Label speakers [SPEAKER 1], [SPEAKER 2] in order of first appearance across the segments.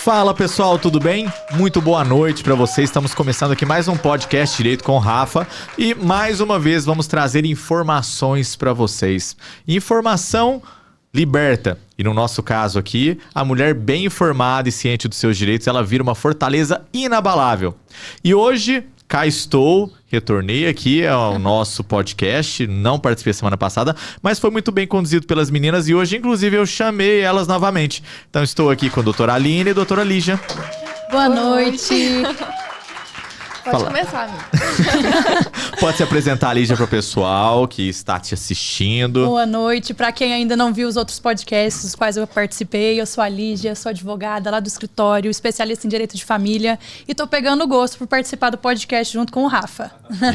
[SPEAKER 1] Fala pessoal, tudo bem? Muito boa noite para vocês. Estamos começando aqui mais um podcast Direito com o Rafa e mais uma vez vamos trazer informações para vocês. Informação liberta. E no nosso caso aqui, a mulher bem informada e ciente dos seus direitos, ela vira uma fortaleza inabalável. E hoje, cá estou, retornei aqui ao nosso podcast, não participei semana passada, mas foi muito bem conduzido pelas meninas e hoje, inclusive, eu chamei elas novamente. Então estou aqui com a doutora Aline e a doutora Lígia.
[SPEAKER 2] Boa noite.
[SPEAKER 3] Pode começar, amigo.
[SPEAKER 1] Pode se apresentar, Lígia, para o pessoal que está te assistindo.
[SPEAKER 2] Boa noite. Para quem ainda não viu os outros podcasts dos quais eu participei, eu sou a Lígia, sou advogada lá do escritório, especialista em direito de família e tô pegando gosto por participar do podcast junto com o Rafa.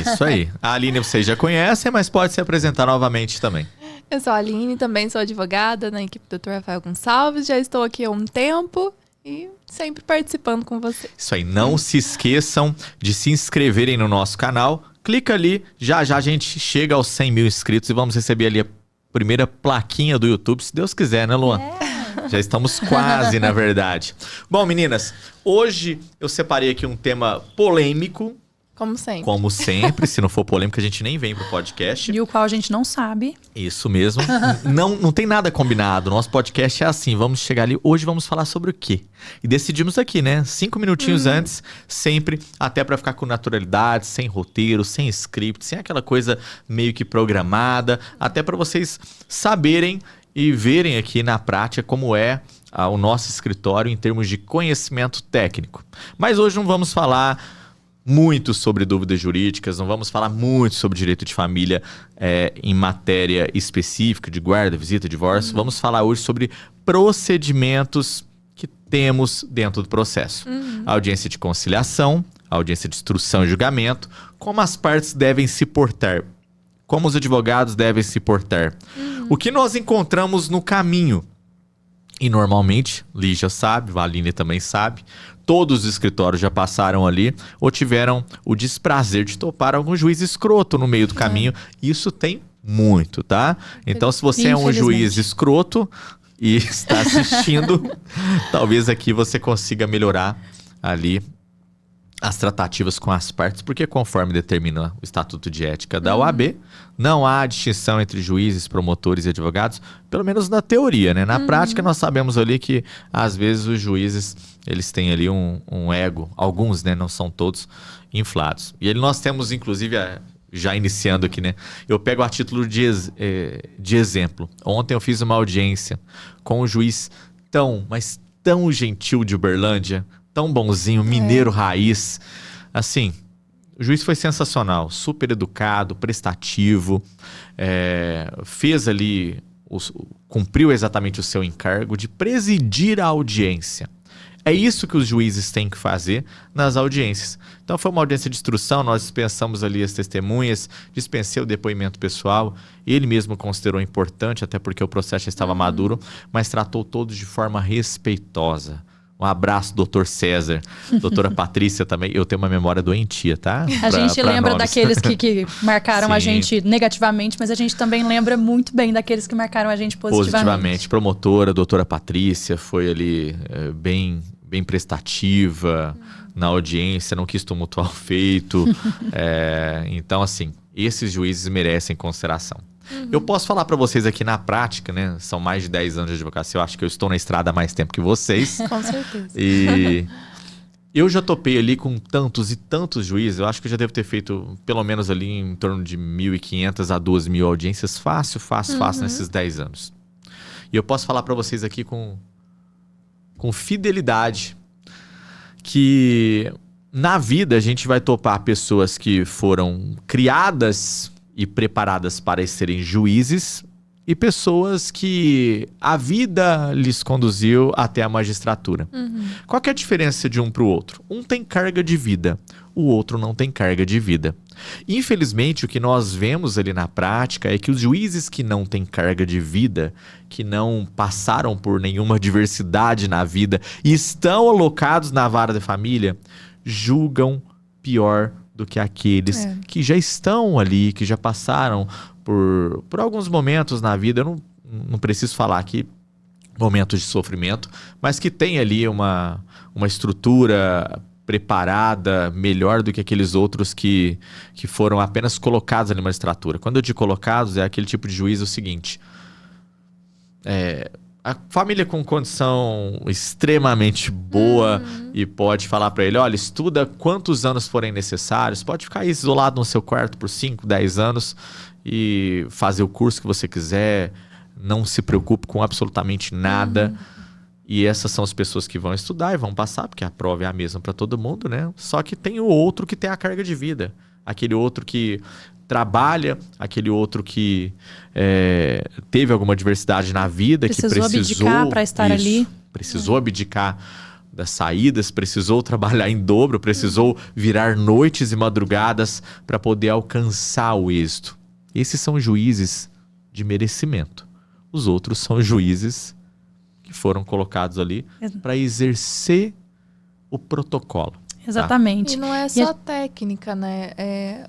[SPEAKER 1] Isso aí. A Aline vocês já conhecem, mas pode se apresentar novamente também.
[SPEAKER 3] Eu sou a Aline, também sou advogada na equipe do Dr. Rafael Gonçalves, já estou aqui há um tempo e sempre participando com você.
[SPEAKER 1] Isso aí, não se esqueçam de se inscreverem no nosso canal. Clica ali, já a gente chega aos 100 mil inscritos e vamos receber ali a primeira plaquinha do YouTube, se Deus quiser, né, Luan? Já estamos quase, na verdade. Bom, meninas, hoje eu separei aqui um tema polêmico.
[SPEAKER 3] Como sempre.
[SPEAKER 1] Se não for polêmico, a gente nem vem pro podcast.
[SPEAKER 2] E o qual a gente não sabe.
[SPEAKER 1] Isso mesmo. Não tem nada combinado. Nosso podcast é assim, vamos chegar ali. Hoje vamos falar sobre o quê? E decidimos aqui, né? 5 minutinhos antes, sempre, até pra ficar com naturalidade, sem roteiro, sem script, sem aquela coisa meio que programada. Até pra vocês saberem e verem aqui na prática como é o nosso escritório em termos de conhecimento técnico. Mas hoje não vamos falar muito sobre dúvidas jurídicas, não vamos falar muito sobre direito de família em matéria específica de guarda, visita, divórcio. Vamos falar hoje sobre procedimentos que temos dentro do processo. A audiência de conciliação, a audiência de instrução e julgamento, como as partes devem se portar, como os advogados devem se portar. O que nós encontramos no caminho. E normalmente, Lígia sabe, Valine também sabe, todos os escritórios já passaram ali ou tiveram o desprazer de topar algum juiz escroto no meio do caminho. Isso tem muito, tá? Então, se você é um juiz escroto e está assistindo, talvez aqui você consiga melhorar ali as tratativas com as partes, porque conforme determina o Estatuto de Ética da OAB, não há distinção entre juízes, promotores e advogados, pelo menos na teoria, né? Na prática, nós sabemos ali que, às vezes, os juízes, eles têm ali um ego, alguns, né? Não são todos inflados. E nós temos, inclusive, já iniciando aqui, né? Eu pego a título de exemplo. Ontem eu fiz uma audiência com um juiz mas tão gentil de Uberlândia, tão bonzinho, mineiro raiz. Assim, o juiz foi sensacional, super educado, prestativo, fez ali, cumpriu exatamente o seu encargo de presidir a audiência. É isso que os juízes têm que fazer nas audiências. Então foi uma audiência de instrução, nós dispensamos ali as testemunhas, dispensei o depoimento pessoal, ele mesmo considerou importante, até porque o processo já estava maduro, mas tratou todos de forma respeitosa. Um abraço, doutor César, doutora Patrícia também. Eu tenho uma memória doentia, tá?
[SPEAKER 2] A gente lembra daqueles que marcaram a gente negativamente, mas a gente também lembra muito bem daqueles que marcaram a gente positivamente.
[SPEAKER 1] Promotora, doutora Patrícia, foi ali bem prestativa na audiência, não quis tumultuar o feito. Então, assim, esses juízes merecem consideração. Eu posso falar para vocês aqui na prática, né? São mais de 10 anos de advocacia. Eu acho que eu estou na estrada há mais tempo que vocês.
[SPEAKER 3] Com certeza.
[SPEAKER 1] E eu já topei ali com tantos e tantos juízes. Eu acho que eu já devo ter feito pelo menos ali em torno de 1.500 a 2.000 audiências. Fácil nesses 10 anos. E eu posso falar para vocês aqui com fidelidade que na vida a gente vai topar pessoas que foram criadas e preparadas para serem juízes e pessoas que a vida lhes conduziu até a magistratura. Qual que é a diferença de um para o outro? Um tem carga de vida, o outro não tem carga de vida. Infelizmente, o que nós vemos ali na prática é que os juízes que não têm carga de vida, que não passaram por nenhuma adversidade na vida e estão alocados na vara da família, julgam pior do que aqueles que já estão ali, que já passaram por alguns momentos na vida. Eu não preciso falar aqui momentos de sofrimento, mas que tem ali uma estrutura preparada melhor do que aqueles outros que foram apenas colocados ali na magistratura. Quando eu digo colocados, é aquele tipo de juiz o seguinte: a família com condição extremamente boa e pode falar para ele, olha, estuda quantos anos forem necessários, pode ficar isolado no seu quarto por 5, 10 anos e fazer o curso que você quiser, não se preocupe com absolutamente nada. E essas são as pessoas que vão estudar e vão passar, porque a prova é a mesma para todo mundo, né? Só que tem o outro que tem a carga de vida. Aquele outro que trabalha, aquele outro que teve alguma adversidade na vida, que precisou
[SPEAKER 2] abdicar para estar ali.
[SPEAKER 1] Precisou abdicar das saídas, precisou trabalhar em dobro, precisou virar noites e madrugadas para poder alcançar o êxito. Esses são juízes de merecimento. Os outros são juízes que foram colocados ali para exercer o protocolo.
[SPEAKER 2] Exatamente.
[SPEAKER 3] E não é só técnica, né?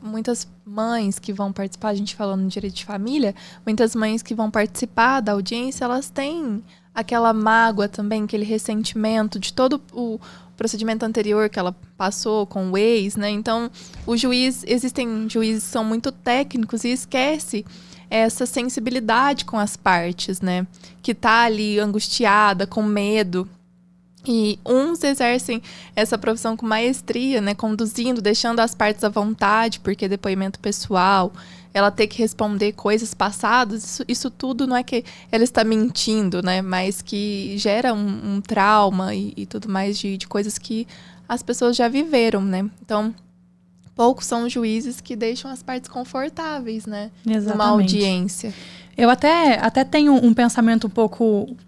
[SPEAKER 3] Muitas mães que vão participar, a gente falando no direito de família, muitas mães que vão participar da audiência, elas têm aquela mágoa também, aquele ressentimento de todo o procedimento anterior que ela passou com o ex, né? Então, existem juízes que são muito técnicos e esquece essa sensibilidade com as partes, né? Que tá ali angustiada, com medo. E uns exercem essa profissão com maestria, né? Conduzindo, deixando as partes à vontade, porque depoimento pessoal, ela ter que responder coisas passadas, isso tudo não é que ela está mentindo, né? Mas que gera um trauma e tudo mais de coisas que as pessoas já viveram, né? Então, poucos são os juízes que deixam as partes confortáveis, né?
[SPEAKER 2] Exatamente.
[SPEAKER 3] Numa audiência.
[SPEAKER 2] Eu até tenho um pensamento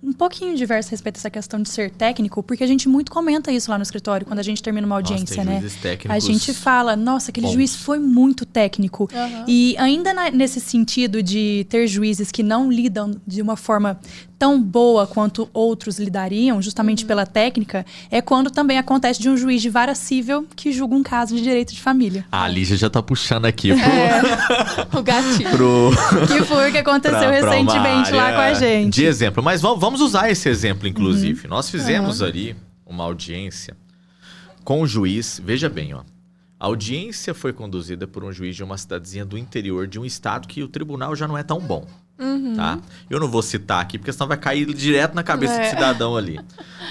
[SPEAKER 2] um pouquinho diverso a respeito dessa questão de ser técnico, porque a gente muito comenta isso lá no escritório, quando a gente termina uma audiência,
[SPEAKER 1] tem
[SPEAKER 2] né?
[SPEAKER 1] juízes técnicos
[SPEAKER 2] A gente fala, nossa, aquele
[SPEAKER 1] bons.
[SPEAKER 2] juiz foi muito técnico. E ainda nesse sentido de ter juízes que não lidam de uma forma tão boa quanto outros lidariam, justamente pela técnica, é quando também acontece de um juiz de vara civil que julga um caso de direito de família.
[SPEAKER 1] A Lígia já tá puxando aqui
[SPEAKER 3] O gatilho.
[SPEAKER 2] Que foi o que aconteceu recentemente lá com a gente.
[SPEAKER 1] De exemplo, mas vamos usar esse exemplo, inclusive. Nós fizemos ali uma audiência com o juiz. Veja bem, ó. A audiência foi conduzida por um juiz de uma cidadezinha do interior de um estado que o tribunal já não é tão bom. Tá? Eu não vou citar aqui, porque senão vai cair direto na cabeça do cidadão ali.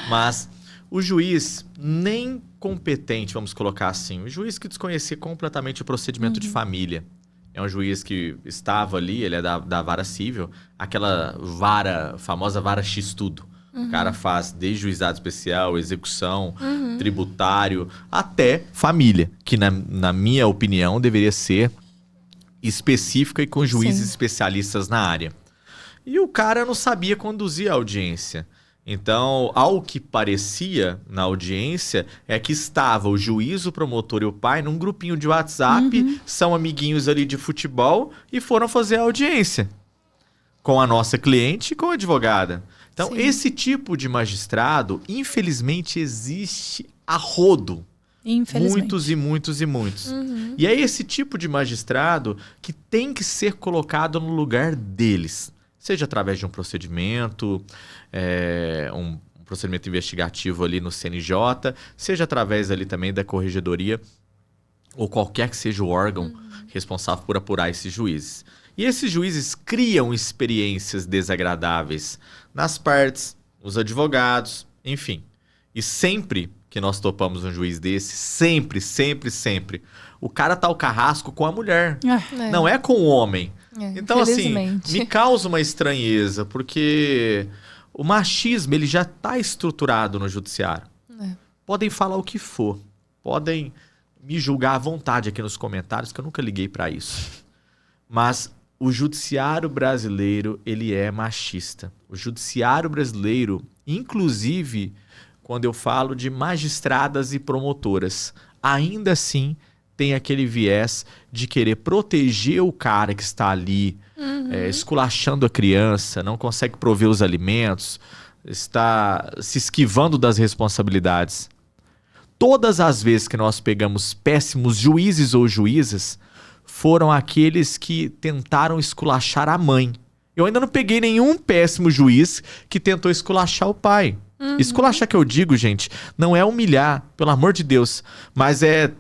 [SPEAKER 1] Mas o juiz nem competente, vamos colocar assim, o juiz que desconhecia completamente o procedimento de família. É um juiz que estava ali, ele é da vara civil, aquela famosa vara X-tudo. O cara faz desde juizado especial, execução, tributário, até família, que na minha opinião deveria ser específica e com juízes especialistas na área. E o cara não sabia conduzir a audiência. Então, ao que parecia na audiência, é que estava o juiz, o promotor e o pai num grupinho de WhatsApp, são amiguinhos ali de futebol e foram fazer a audiência com a nossa cliente e com a advogada. Então, esse tipo de magistrado, infelizmente, existe a rodo. Muitos e muitos e muitos. E é esse tipo de magistrado que tem que ser colocado no lugar deles. Seja através de um procedimento, um procedimento investigativo ali no CNJ, seja através ali também da corregedoria, ou qualquer que seja o órgão responsável por apurar esses juízes. E esses juízes criam experiências desagradáveis nas partes, os advogados, enfim. E sempre que nós topamos um juiz desse, sempre, o cara tá o carrasco com a mulher, não é com o homem. Então, assim, me causa uma estranheza, porque o machismo, ele já tá estruturado no judiciário. Podem falar o que for, podem me julgar à vontade aqui nos comentários, que eu nunca liguei para isso. Mas o judiciário brasileiro, ele é machista. O judiciário brasileiro, inclusive, quando eu falo de magistradas e promotoras, ainda assim tem aquele viés de querer proteger o cara que está ali, esculachando a criança, não consegue prover os alimentos, está se esquivando das responsabilidades. Todas as vezes que nós pegamos péssimos juízes ou juízas, foram aqueles que tentaram esculachar a mãe. Eu ainda não peguei nenhum péssimo juiz que tentou esculachar o pai. Esculachar que eu digo, gente, não é humilhar, pelo amor de Deus, mas é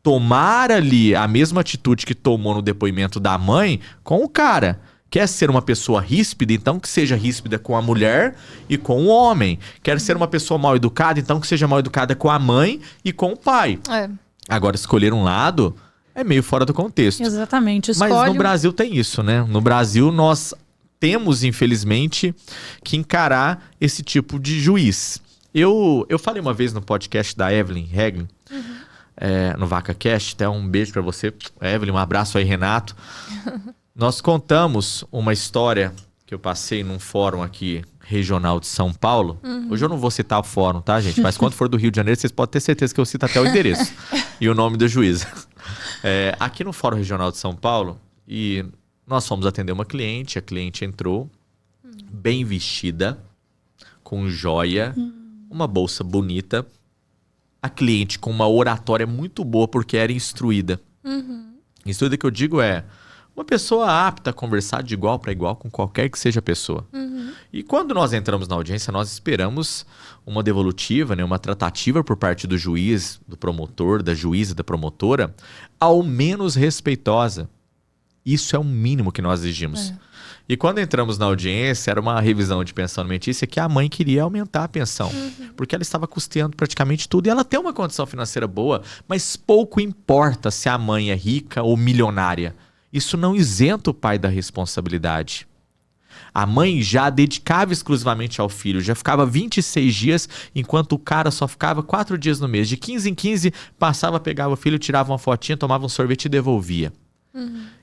[SPEAKER 1] tomar ali a mesma atitude que tomou no depoimento da mãe com o cara. Quer ser uma pessoa ríspida, então que seja ríspida com a mulher e com o homem. Quer ser uma pessoa mal educada, então que seja mal educada com a mãe e com o pai. Agora, escolher um lado é meio fora do contexto.
[SPEAKER 2] Exatamente.
[SPEAKER 1] Mas no Brasil tem isso, né? No Brasil nós temos, infelizmente, que encarar esse tipo de juiz. Eu falei uma vez no podcast da Evelyn Regling, no VacaCast, até um beijo pra você, Evelyn, um abraço aí, Renato. Nós contamos uma história que eu passei num fórum aqui regional de São Paulo. Hoje eu não vou citar o fórum, tá, gente? Mas quando for do Rio de Janeiro, vocês podem ter certeza que eu cito até o endereço e o nome do juiz. Aqui no Fórum Regional de São Paulo, e nós fomos atender uma cliente, a cliente entrou bem vestida, com joia, uma bolsa bonita, a cliente com uma oratória muito boa porque era instruída. Instruída que eu digo é uma pessoa apta a conversar de igual para igual com qualquer que seja a pessoa. E quando nós entramos na audiência, nós esperamos uma devolutiva, né, uma tratativa por parte do juiz, do promotor, da juíza, da promotora, ao menos respeitosa. Isso é o mínimo que nós exigimos. E quando entramos na audiência, era uma revisão de pensão alimentícia que a mãe queria aumentar a pensão. Porque ela estava custeando praticamente tudo. E ela tem uma condição financeira boa, mas pouco importa se a mãe é rica ou milionária. Isso não isenta o pai da responsabilidade. A mãe já dedicava exclusivamente ao filho, já ficava 26 dias, enquanto o cara só ficava 4 dias no mês. De 15 em 15, passava, pegava o filho, tirava uma fotinha, tomava um sorvete e devolvia.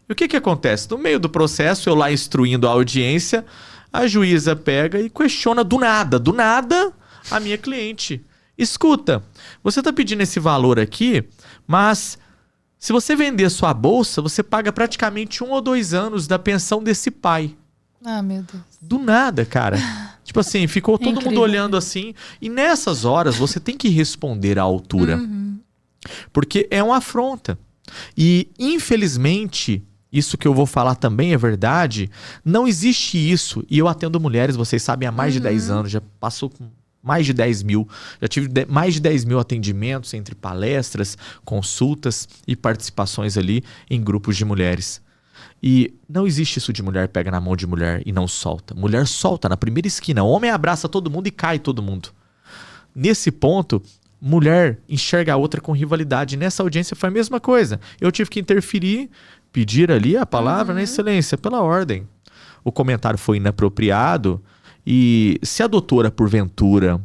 [SPEAKER 1] E o que acontece? No meio do processo, eu lá instruindo a audiência, a juíza pega e questiona do nada, a minha cliente. Escuta, você está pedindo esse valor aqui, mas se você vender sua bolsa, você paga praticamente 1 ou 2 anos da pensão desse pai.
[SPEAKER 3] Ah, meu Deus.
[SPEAKER 1] Do nada, cara. Tipo assim, ficou todo mundo olhando assim. E nessas horas, você tem que responder à altura. Porque é uma afronta. E, infelizmente, isso que eu vou falar também é verdade, não existe isso. E eu atendo mulheres, vocês sabem, há mais de 10 anos, já passou com mais de 10 mil. Já tive mais de 10 mil atendimentos entre palestras, consultas e participações ali em grupos de mulheres. E não existe isso de mulher pega na mão de mulher e não solta. Mulher solta na primeira esquina. Homem abraça todo mundo e cai todo mundo. Nesse ponto, mulher enxerga a outra com rivalidade. Nessa audiência foi a mesma coisa. Eu tive que interferir, pedir ali a palavra, né, excelência, pela ordem. O comentário foi inapropriado e se a doutora, porventura,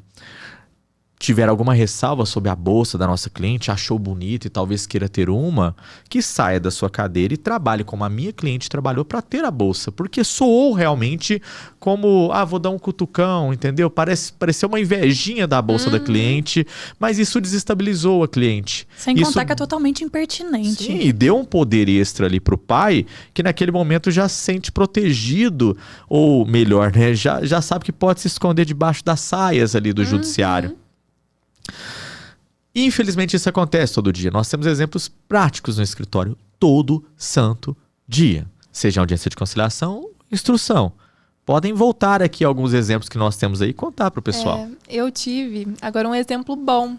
[SPEAKER 1] tiver alguma ressalva sobre a bolsa da nossa cliente, achou bonita e talvez queira ter uma, que saia da sua cadeira e trabalhe como a minha cliente trabalhou para ter a bolsa. Porque soou realmente como, vou dar um cutucão, entendeu? Pareceu uma invejinha da bolsa da cliente, mas isso desestabilizou a cliente.
[SPEAKER 2] Sem contar que é totalmente impertinente.
[SPEAKER 1] Sim, e deu um poder extra ali pro pai, que naquele momento já se sente protegido, ou melhor, né, já sabe que pode se esconder debaixo das saias ali do judiciário. Infelizmente isso acontece todo dia. Nós temos exemplos práticos no escritório todo santo dia. Seja audiência de conciliação, instrução. Podem voltar aqui alguns exemplos que nós temos aí e contar para o pessoal.
[SPEAKER 3] Eu tive agora um exemplo bom.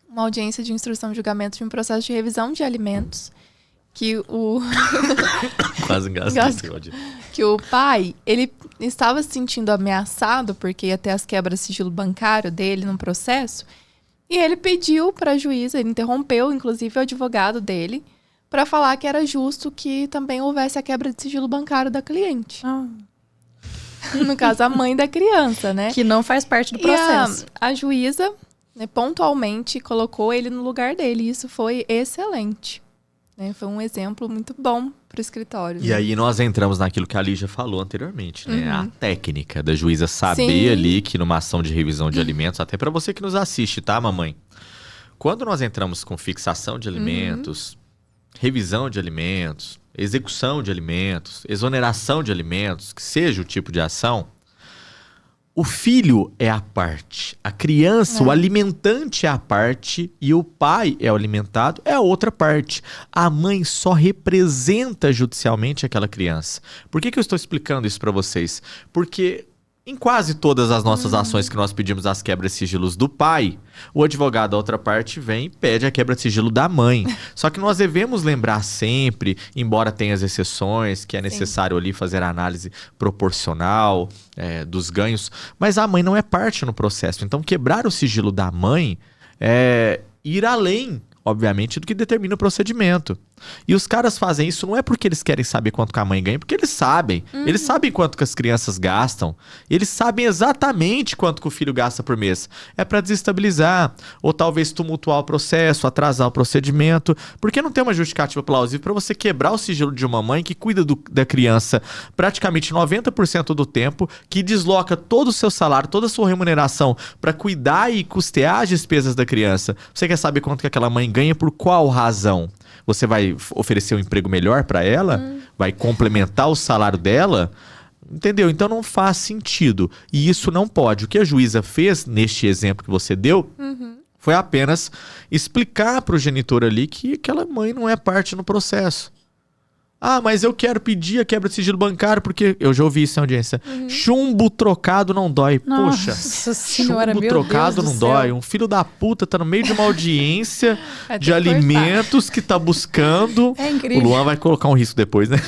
[SPEAKER 3] Uma audiência de instrução de julgamento de um processo de revisão de alimentos. Que o...
[SPEAKER 1] Quase engasgado.
[SPEAKER 3] Que o pai, ele estava se sentindo ameaçado porque ia ter as quebras de sigilo bancário dele no processo. E ele pediu para a juíza, ele interrompeu, inclusive, o advogado dele, para falar que era justo que também houvesse a quebra de sigilo bancário da cliente. No caso, a mãe da criança, né?
[SPEAKER 2] Que não faz parte do processo.
[SPEAKER 3] E a juíza, né, pontualmente colocou ele no lugar dele. E isso foi excelente. Foi um exemplo muito bom para o escritório.
[SPEAKER 1] E aí nós entramos naquilo que a Lígia falou anteriormente, né? A técnica da juíza saber ali que numa ação de revisão de alimentos, até para você que nos assiste, tá, mamãe? Quando nós entramos com fixação de alimentos, revisão de alimentos, execução de alimentos, exoneração de alimentos, que seja o tipo de ação, O filho é a parte, a criança, o alimentante é a parte e o pai é o alimentado, é a outra parte. A mãe só representa judicialmente aquela criança. Por que eu estou explicando isso para vocês? Porque em quase todas as nossas ações que nós pedimos as quebra-sigilos do pai, o advogado da outra parte vem e pede a quebra-sigilo da mãe. Só que nós devemos lembrar sempre, embora tenha as exceções, que é necessário ali fazer a análise proporcional dos ganhos, mas a mãe não é parte no processo. Então quebrar o sigilo da mãe é ir além, obviamente, do que determina o procedimento. E os caras fazem isso não é porque eles querem saber quanto que a mãe ganha, porque eles sabem. Eles sabem quanto que as crianças gastam. Eles sabem exatamente quanto que o filho gasta por mês. É para desestabilizar, ou talvez tumultuar o processo, atrasar o procedimento. Porque não tem uma justificativa plausível para você quebrar o sigilo de uma mãe que cuida da criança praticamente 90% do tempo, que desloca todo o seu salário, toda a sua remuneração para cuidar e custear as despesas da criança. Você quer saber quanto que aquela mãe ganha, por qual razão? Você vai oferecer um emprego melhor para ela? Vai complementar o salário dela? Entendeu? Então não faz sentido. E isso não pode. O que a juíza fez, neste exemplo que você deu, foi apenas explicar para o genitor ali que aquela mãe não é parte no processo. Ah, mas eu quero pedir a quebra de sigilo bancário porque... Eu já ouvi isso em audiência. Chumbo trocado não dói. Poxa,
[SPEAKER 2] Nossa senhora,
[SPEAKER 1] chumbo
[SPEAKER 2] meu
[SPEAKER 1] trocado
[SPEAKER 2] Deus
[SPEAKER 1] não
[SPEAKER 2] do
[SPEAKER 1] dói.
[SPEAKER 2] céu.
[SPEAKER 1] Um filho da puta tá no meio de uma audiência
[SPEAKER 3] Vai ter
[SPEAKER 1] de
[SPEAKER 3] que
[SPEAKER 1] alimentos que tá buscando...
[SPEAKER 2] É incrível.
[SPEAKER 1] O Luan vai colocar um risco depois, né?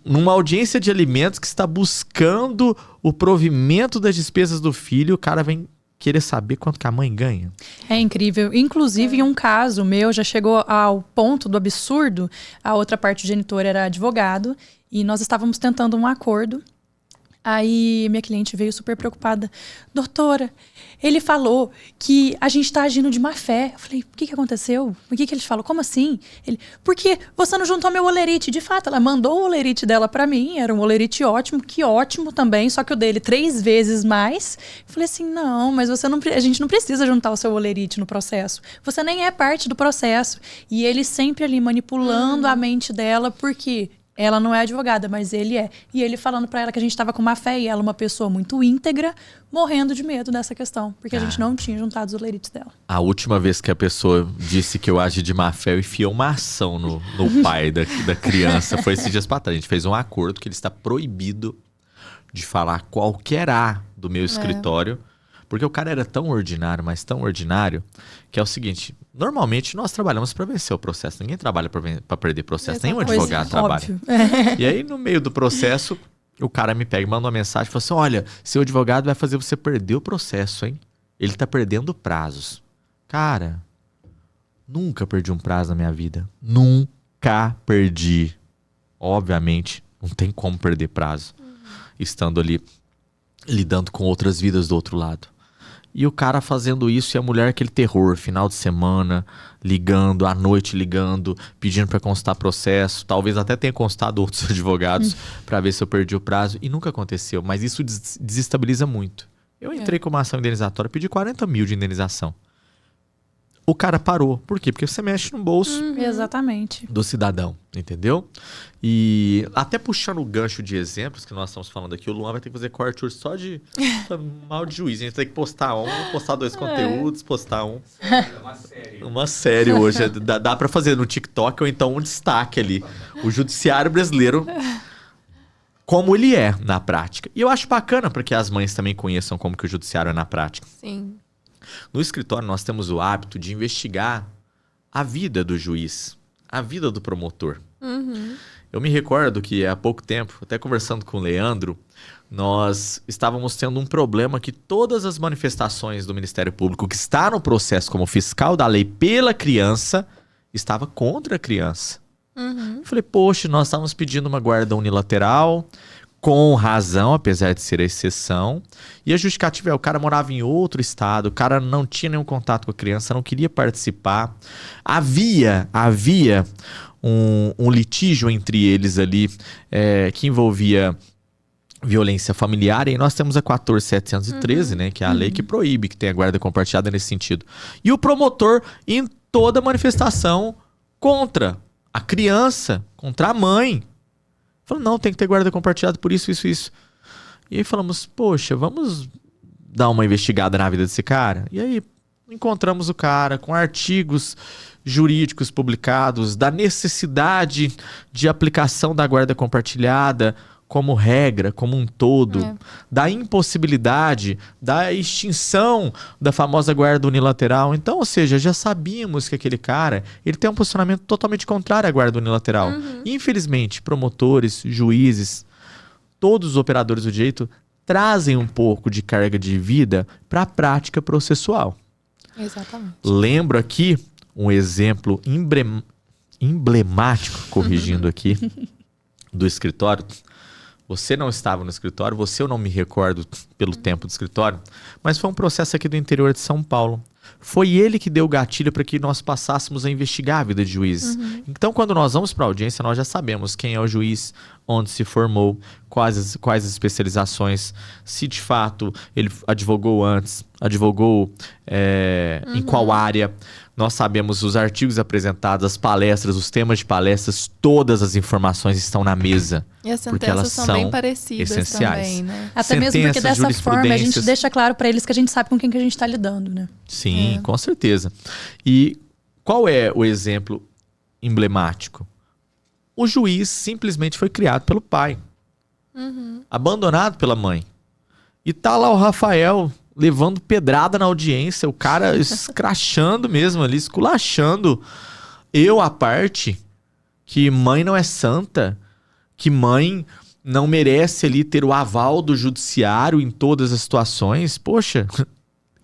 [SPEAKER 1] Numa audiência de alimentos que está buscando o provimento das despesas do filho, o cara vem querer saber quanto que a mãe ganha.
[SPEAKER 2] É incrível. Inclusive, em um caso meu, já chegou ao ponto do absurdo. A outra parte do genitor era advogado e nós estávamos tentando um acordo. Aí minha cliente veio super preocupada. Doutora, ele falou que a gente está agindo de má fé. Eu falei, o que aconteceu? O que ele falou? Como assim? Ele, porque você não juntou meu olerite. De fato, ela mandou o olerite dela para mim. Era um olerite ótimo, que ótimo também. Só que o dele 3 vezes mais. Eu falei assim, não, mas a gente não precisa juntar o seu olerite no processo. Você nem é parte do processo. E ele sempre ali manipulando a mente dela, porque... Ela não é advogada, mas ele é. E ele falando pra ela que a gente tava com má fé e ela, uma pessoa muito íntegra, morrendo de medo dessa questão. Porque a gente não tinha juntado os olerites dela.
[SPEAKER 1] A última vez que a pessoa disse que eu agi de má fé, eu enfiei uma ação no pai da criança. Foi esses dias pra trás. A gente fez um acordo que ele está proibido de falar qualquer A do meu escritório. Porque o cara era tão ordinário, mas tão ordinário, que é o seguinte... Normalmente nós trabalhamos para vencer o processo. Ninguém trabalha para perder processo. Nenhum advogado trabalha. E aí, no meio do processo, o cara me pega e manda uma mensagem e fala assim, olha, seu advogado vai fazer você perder o processo, hein? Ele tá perdendo prazos. Cara, nunca perdi um prazo na minha vida. Nunca perdi. Obviamente, não tem como perder prazo. Estando ali, lidando com outras vidas do outro lado. E o cara fazendo isso e a mulher aquele terror, final de semana, ligando, à noite ligando, pedindo para constar processo. Talvez até tenha constado outros advogados para ver se eu perdi o prazo. E nunca aconteceu, mas isso desestabiliza muito. Eu entrei com uma ação indenizatória, pedi 40 mil de indenização. O cara parou. Por quê? Porque você mexe no bolso
[SPEAKER 2] Exatamente.
[SPEAKER 1] do cidadão, entendeu? E até puxando o gancho de exemplos que nós estamos falando aqui, o Luan vai ter que fazer corte hoje só de mal de juiz. A gente tem que postar postar 2 conteúdos, postar uma série hoje. Dá pra fazer no TikTok ou então um destaque ali. O judiciário brasileiro, como ele é na prática. E eu acho bacana para que as mães também conheçam como que o judiciário é na prática.
[SPEAKER 3] Sim.
[SPEAKER 1] No escritório, nós temos o hábito de investigar a vida do juiz, a vida do promotor. Eu me recordo que há pouco tempo, até conversando com o Leandro, nós estávamos tendo um problema que todas as manifestações do Ministério Público que está no processo como fiscal da lei pela criança, estava contra a criança. Eu falei, poxa, nós estávamos pedindo uma guarda unilateral, com razão, apesar de ser a exceção. E a justificativa é, o cara morava em outro estado, o cara não tinha nenhum contato com a criança, não queria participar. Havia um litígio entre eles ali que envolvia violência familiar, e aí nós temos a 14.713, né, que é a lei que proíbe que tenha guarda compartilhada nesse sentido. E o promotor, em toda manifestação, contra a criança, contra a mãe, falou, não, tem que ter guarda compartilhada por isso. E aí falamos, poxa, vamos dar uma investigada na vida desse cara? E aí encontramos o cara com artigos jurídicos publicados, da necessidade de aplicação da guarda compartilhada como regra, como um todo, da impossibilidade da extinção da famosa guarda unilateral. Então, ou seja, já sabíamos que aquele cara ele tem um posicionamento totalmente contrário à guarda unilateral. Infelizmente, promotores, juízes, todos os operadores do direito trazem um pouco de carga de vida para a prática processual.
[SPEAKER 3] Exatamente.
[SPEAKER 1] Lembro aqui um exemplo emblemático, corrigindo aqui, do escritório. Você não estava no escritório, eu não me recordo pelo tempo do escritório, mas foi um processo aqui do interior de São Paulo. Foi ele que deu o gatilho para que nós passássemos a investigar a vida de juízes. Então, quando nós vamos para a audiência, nós já sabemos quem é o juiz, onde se formou, quais as especializações, se de fato ele advogou antes, advogou em qual área. Nós sabemos os artigos apresentados, as palestras, os temas de palestras, todas as informações estão na mesa.
[SPEAKER 3] E as
[SPEAKER 1] porque elas
[SPEAKER 3] sentenças são bem parecidas
[SPEAKER 1] essenciais.
[SPEAKER 3] também, né?
[SPEAKER 2] Até mesmo porque dessa forma a gente deixa claro para eles que a gente sabe com quem que a gente está lidando, né?
[SPEAKER 1] Sim, com certeza. E qual é o exemplo emblemático? O juiz simplesmente foi criado pelo pai, abandonado pela mãe. E tá lá o Rafael levando pedrada na audiência, o cara escrachando mesmo ali, esculachando. Eu, à parte, que mãe não é santa, que mãe não merece ali ter o aval do judiciário em todas as situações. Poxa,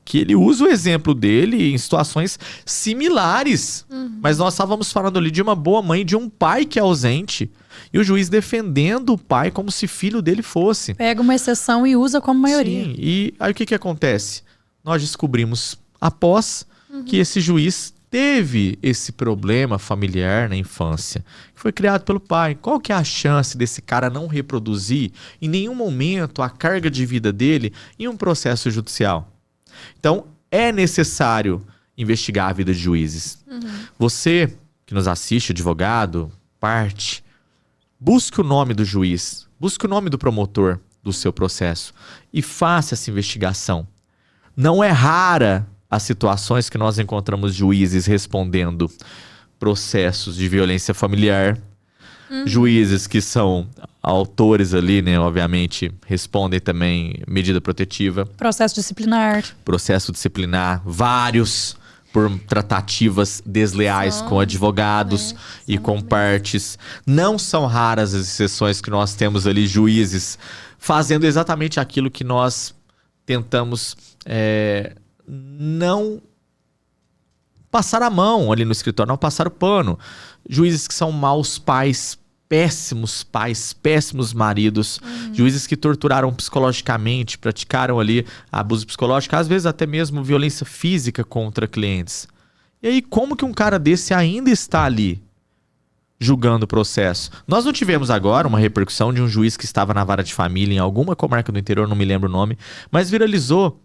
[SPEAKER 1] que ele usa o exemplo dele em situações similares. Mas nós estávamos falando ali de uma boa mãe, de um pai que é ausente. E o juiz defendendo o pai como se filho dele fosse.
[SPEAKER 2] Pega uma exceção e usa como maioria.
[SPEAKER 1] Sim, e aí o que acontece? Nós descobrimos, após, que esse juiz teve esse problema familiar na infância, que foi criado pelo pai. Qual que é a chance desse cara não reproduzir em nenhum momento a carga de vida dele em um processo judicial? Então, é necessário investigar a vida de juízes. Você que nos assiste, advogado, parte, busque o nome do juiz, busque o nome do promotor do seu processo e faça essa investigação. Não é rara as situações que nós encontramos juízes respondendo processos de violência familiar, juízes que são autores ali, né, obviamente, respondem também medida protetiva.
[SPEAKER 2] Processo disciplinar,
[SPEAKER 1] vários por tratativas desleais com advogados e com partes. Não são raras as exceções que nós temos ali, juízes fazendo exatamente aquilo que nós tentamos não passar a mão ali no escritório, não passar o pano. Juízes que são maus pais, péssimos maridos, juízes que torturaram psicologicamente, praticaram ali abuso psicológico, às vezes até mesmo violência física contra clientes. E aí, como que um cara desse ainda está ali julgando o processo? Nós não tivemos agora uma repercussão de um juiz que estava na vara de família em alguma comarca do interior, não me lembro o nome, mas viralizou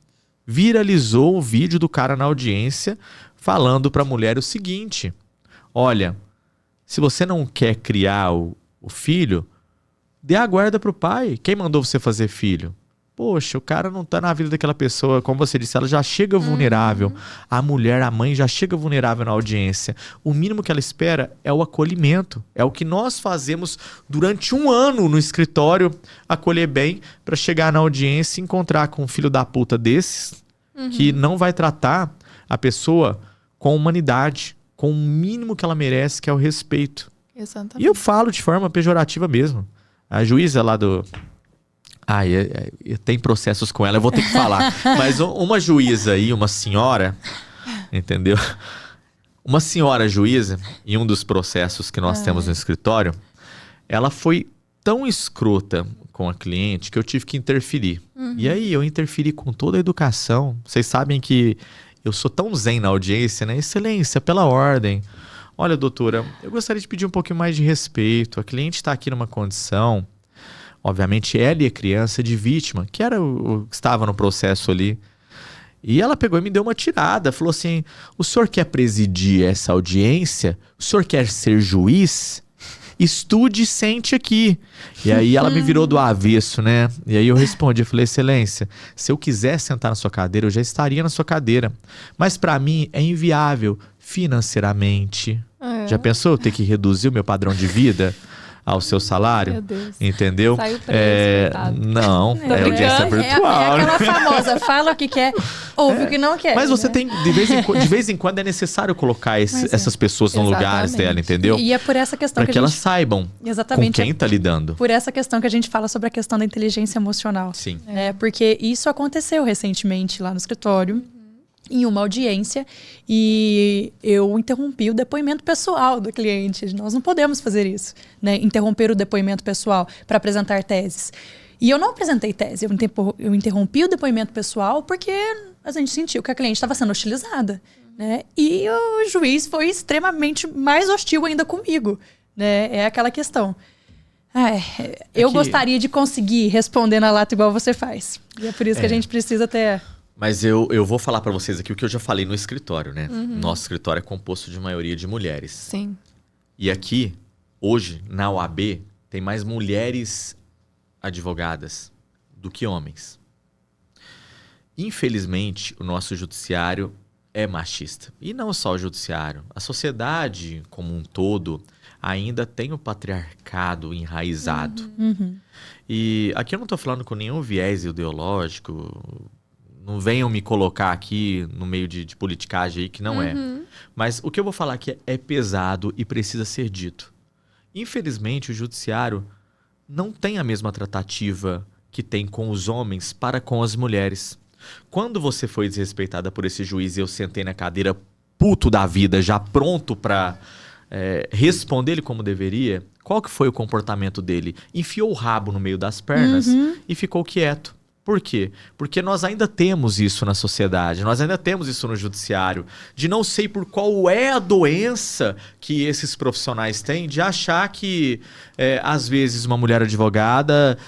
[SPEAKER 1] o vídeo do cara na audiência falando para a mulher o seguinte: olha, se você não quer criar o filho, dê a guarda pro pai. Quem mandou você fazer filho? Poxa, o cara não tá na vida daquela pessoa, como você disse, ela já chega vulnerável. A mulher, a mãe já chega vulnerável na audiência. O mínimo que ela espera é o acolhimento. É o que nós fazemos durante um ano no escritório, acolher bem, para chegar na audiência e encontrar com um filho da puta desses, que não vai tratar a pessoa com humanidade, com o mínimo que ela merece, que é o respeito.
[SPEAKER 3] Exatamente.
[SPEAKER 1] E eu falo de forma pejorativa mesmo. A juíza lá do... tem processos com ela, eu vou ter que falar. Mas uma juíza aí, uma senhora, entendeu? Uma senhora juíza, em um dos processos que nós temos no escritório, ela foi tão escrota com a cliente que eu tive que interferir. E aí eu interferi com toda a educação. Vocês sabem que eu sou tão zen na audiência, né? Excelência, pela ordem. Olha, doutora, eu gostaria de pedir um pouquinho mais de respeito. A cliente está aqui numa condição, obviamente ela e a criança, de vítima, que era o que estava no processo ali. E ela pegou e me deu uma tirada. Falou assim: o senhor quer presidir essa audiência? O senhor quer ser juiz? estude e sente aqui. E aí ela me virou do avesso, né? E aí eu respondi, eu falei, excelência, se eu quisesse sentar na sua cadeira, eu já estaria na sua cadeira. Mas para mim é inviável financeiramente. Já pensou ter que reduzir o meu padrão de vida ao seu salário?
[SPEAKER 3] Meu Deus.
[SPEAKER 1] Entendeu?
[SPEAKER 3] Saiu preso,
[SPEAKER 1] não, é audiência virtual.
[SPEAKER 2] É aquela famosa, fala o que quer, ouve o que não quer.
[SPEAKER 1] Mas você
[SPEAKER 2] né?
[SPEAKER 1] tem, de vez em quando é necessário colocar essas pessoas nos lugares dela, entendeu?
[SPEAKER 2] E é por essa questão
[SPEAKER 1] que elas saibam
[SPEAKER 2] exatamente,
[SPEAKER 1] com quem tá lidando.
[SPEAKER 2] Por essa questão que a gente fala sobre a questão da inteligência emocional.
[SPEAKER 1] Sim.
[SPEAKER 2] Porque isso aconteceu recentemente lá no escritório. Em uma audiência, e eu interrompi o depoimento pessoal do cliente. Nós não podemos fazer isso, né? Interromper o depoimento pessoal para apresentar teses. E eu não apresentei tese, eu interrompi o depoimento pessoal porque a gente sentiu que a cliente estava sendo hostilizada, né? E o juiz foi extremamente mais hostil ainda comigo, né? É aquela questão. Eu gostaria de conseguir responder na lata igual você faz. E é por isso que a gente precisa ter...
[SPEAKER 1] Mas eu vou falar pra vocês aqui o que eu já falei no escritório, né? Nosso escritório é composto de maioria de mulheres.
[SPEAKER 3] Sim.
[SPEAKER 1] E aqui, hoje, na OAB, tem mais mulheres advogadas do que homens. Infelizmente, o nosso judiciário é machista. E não só o judiciário. A sociedade, como um todo, ainda tem o patriarcado enraizado. E aqui eu não tô falando com nenhum viés ideológico... Não venham me colocar aqui no meio de politicagem aí, que não é. Mas o que eu vou falar aqui é pesado e precisa ser dito. Infelizmente, o judiciário não tem a mesma tratativa que tem com os homens para com as mulheres. Quando você foi desrespeitada por esse juiz e eu sentei na cadeira puto da vida, já pronto para responder ele como deveria, qual que foi o comportamento dele? Enfiou o rabo no meio das pernas e ficou quieto. Por quê? Porque nós ainda temos isso na sociedade, nós ainda temos isso no judiciário, de não sei por qual é a doença que esses profissionais têm, de achar que, às vezes, uma mulher advogada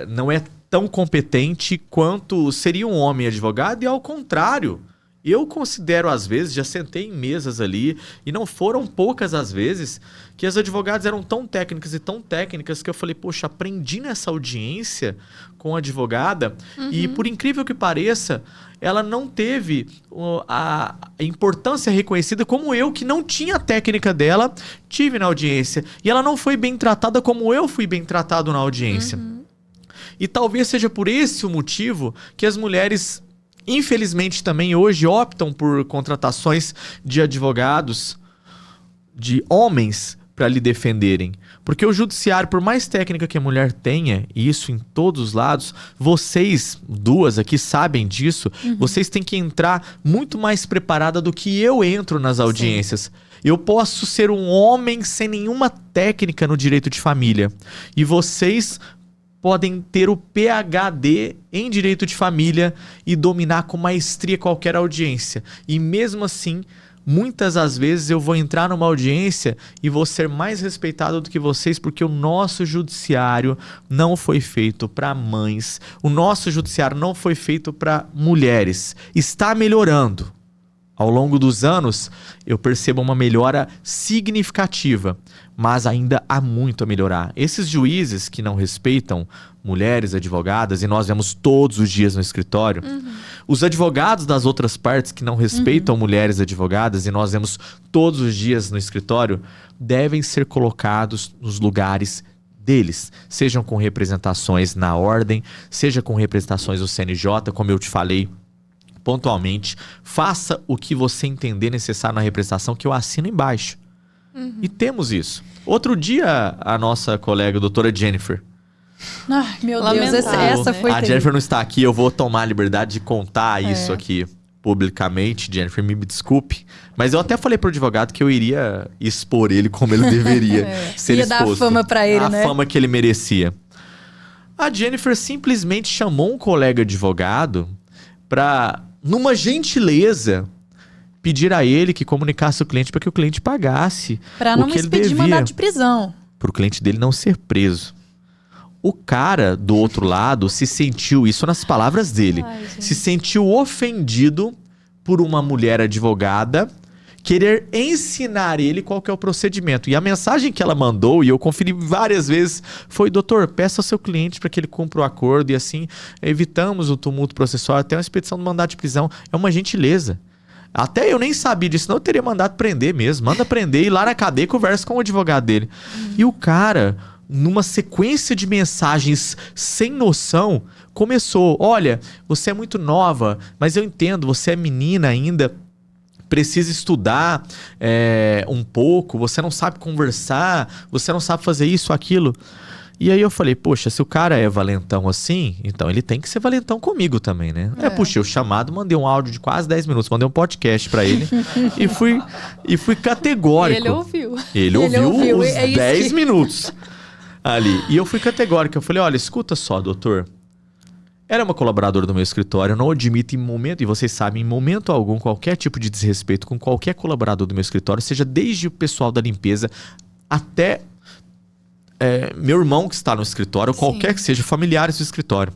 [SPEAKER 1] não é tão competente quanto seria um homem advogado, e ao contrário. Eu considero, às vezes, já sentei em mesas ali, e não foram poucas as vezes, que as advogadas eram tão técnicas e tão técnicas que eu falei, poxa, aprendi nessa audiência com a advogada, e por incrível que pareça, ela não teve a importância reconhecida como eu, que não tinha a técnica dela, tive na audiência. E ela não foi bem tratada como eu fui bem tratado na audiência. E talvez seja por esse o motivo que as mulheres... Infelizmente também hoje optam por contratações de advogados, de homens, para lhe defenderem. Porque o judiciário, por mais técnica que a mulher tenha, e isso em todos os lados, vocês duas aqui sabem disso, vocês têm que entrar muito mais preparada do que eu entro nas audiências. Sim. Eu posso ser um homem sem nenhuma técnica no direito de família. E vocês... podem ter o PhD em direito de família e dominar com maestria qualquer audiência. E mesmo assim, muitas das vezes eu vou entrar numa audiência e vou ser mais respeitado do que vocês, porque o nosso judiciário não foi feito para mães. O nosso judiciário não foi feito para mulheres. Está melhorando. Ao longo dos anos, eu percebo uma melhora significativa, mas ainda há muito a melhorar. Esses juízes que não respeitam mulheres advogadas, e nós vemos todos os dias no escritório, os advogados das outras partes que não respeitam mulheres advogadas, e nós vemos todos os dias no escritório, devem ser colocados nos lugares deles, sejam com representações na ordem, seja com representações do CNJ, como eu te falei, pontualmente, faça o que você entender necessário na representação, que eu assino embaixo. E temos isso. Outro dia, a nossa colega, a doutora Jennifer...
[SPEAKER 2] Ai, meu Deus, essa foi
[SPEAKER 1] a Jennifer não está aqui, eu vou tomar a liberdade de contar isso aqui publicamente. Jennifer, me desculpe, mas eu até falei pro advogado que eu iria expor ele como ele deveria ser
[SPEAKER 2] ia
[SPEAKER 1] exposto.
[SPEAKER 2] Dar a fama pra ele, né?
[SPEAKER 1] A fama que ele merecia. A Jennifer simplesmente chamou um colega advogado para... numa gentileza, pedir a ele que comunicasse o cliente para que o cliente pagasse
[SPEAKER 2] para não expedir mandado de prisão.
[SPEAKER 1] Para o cliente dele não ser preso. O cara do outro lado se sentiu, isso nas palavras dele, se sentiu ofendido por uma mulher advogada querer ensinar ele qual que é o procedimento. E a mensagem que ela mandou, e eu conferi várias vezes, foi: doutor, peça ao seu cliente para que ele cumpra o acordo e assim evitamos o tumulto processual até uma expedição do mandado de prisão. É uma gentileza. Até eu nem sabia disso, não, eu teria mandado prender mesmo. Manda prender, ir lá na cadeia e conversa com o advogado dele. E o cara, numa sequência de mensagens sem noção, começou: olha, você é muito nova, mas eu entendo, você é menina ainda, precisa estudar um pouco, você não sabe conversar, você não sabe fazer isso, aquilo. E aí eu falei: poxa, se o cara é valentão assim, então ele tem que ser valentão comigo também, né? Eu puxei o chamado, mandei um áudio de quase 10 minutos, mandei um podcast pra ele e fui categórico.
[SPEAKER 3] Ele ouviu.
[SPEAKER 1] Ele ouviu os 10 minutos ali. E eu fui categórico, eu falei: olha, escuta só, doutor. Ela é uma colaboradora do meu escritório, eu não admito em momento, e vocês sabem, em momento algum, qualquer tipo de desrespeito com qualquer colaborador do meu escritório, seja desde o pessoal da limpeza até meu irmão que está no escritório, qualquer que seja, familiares do escritório.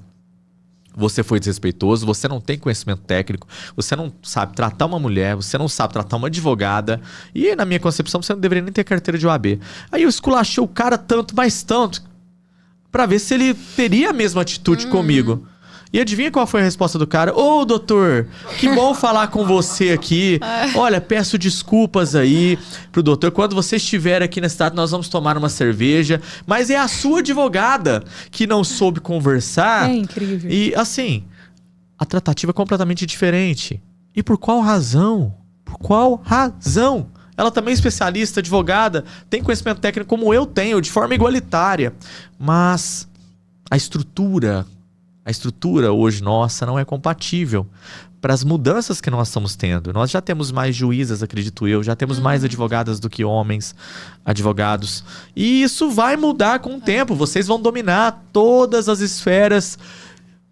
[SPEAKER 1] Você foi desrespeitoso, você não tem conhecimento técnico, você não sabe tratar uma mulher, você não sabe tratar uma advogada, e na minha concepção você não deveria nem ter carteira de OAB. Aí eu esculachei o cara tanto, mais tanto, pra ver se ele teria a mesma atitude comigo. E adivinha qual foi a resposta do cara? Ô, doutor, que bom falar com você aqui. Olha, peço desculpas aí pro doutor. Quando você estiver aqui na cidade, nós vamos tomar uma cerveja. Mas é a sua advogada que não soube conversar.
[SPEAKER 2] É incrível.
[SPEAKER 1] E, assim, a tratativa é completamente diferente. E por qual razão? Por qual razão? Ela também é especialista, advogada, tem conhecimento técnico como eu tenho, de forma igualitária. Mas a estrutura hoje nossa não é compatível para as mudanças que nós estamos tendo. Nós já temos mais juízas, acredito eu, já temos mais advogadas do que homens advogados. E isso vai mudar com o tempo. Vocês vão dominar todas as esferas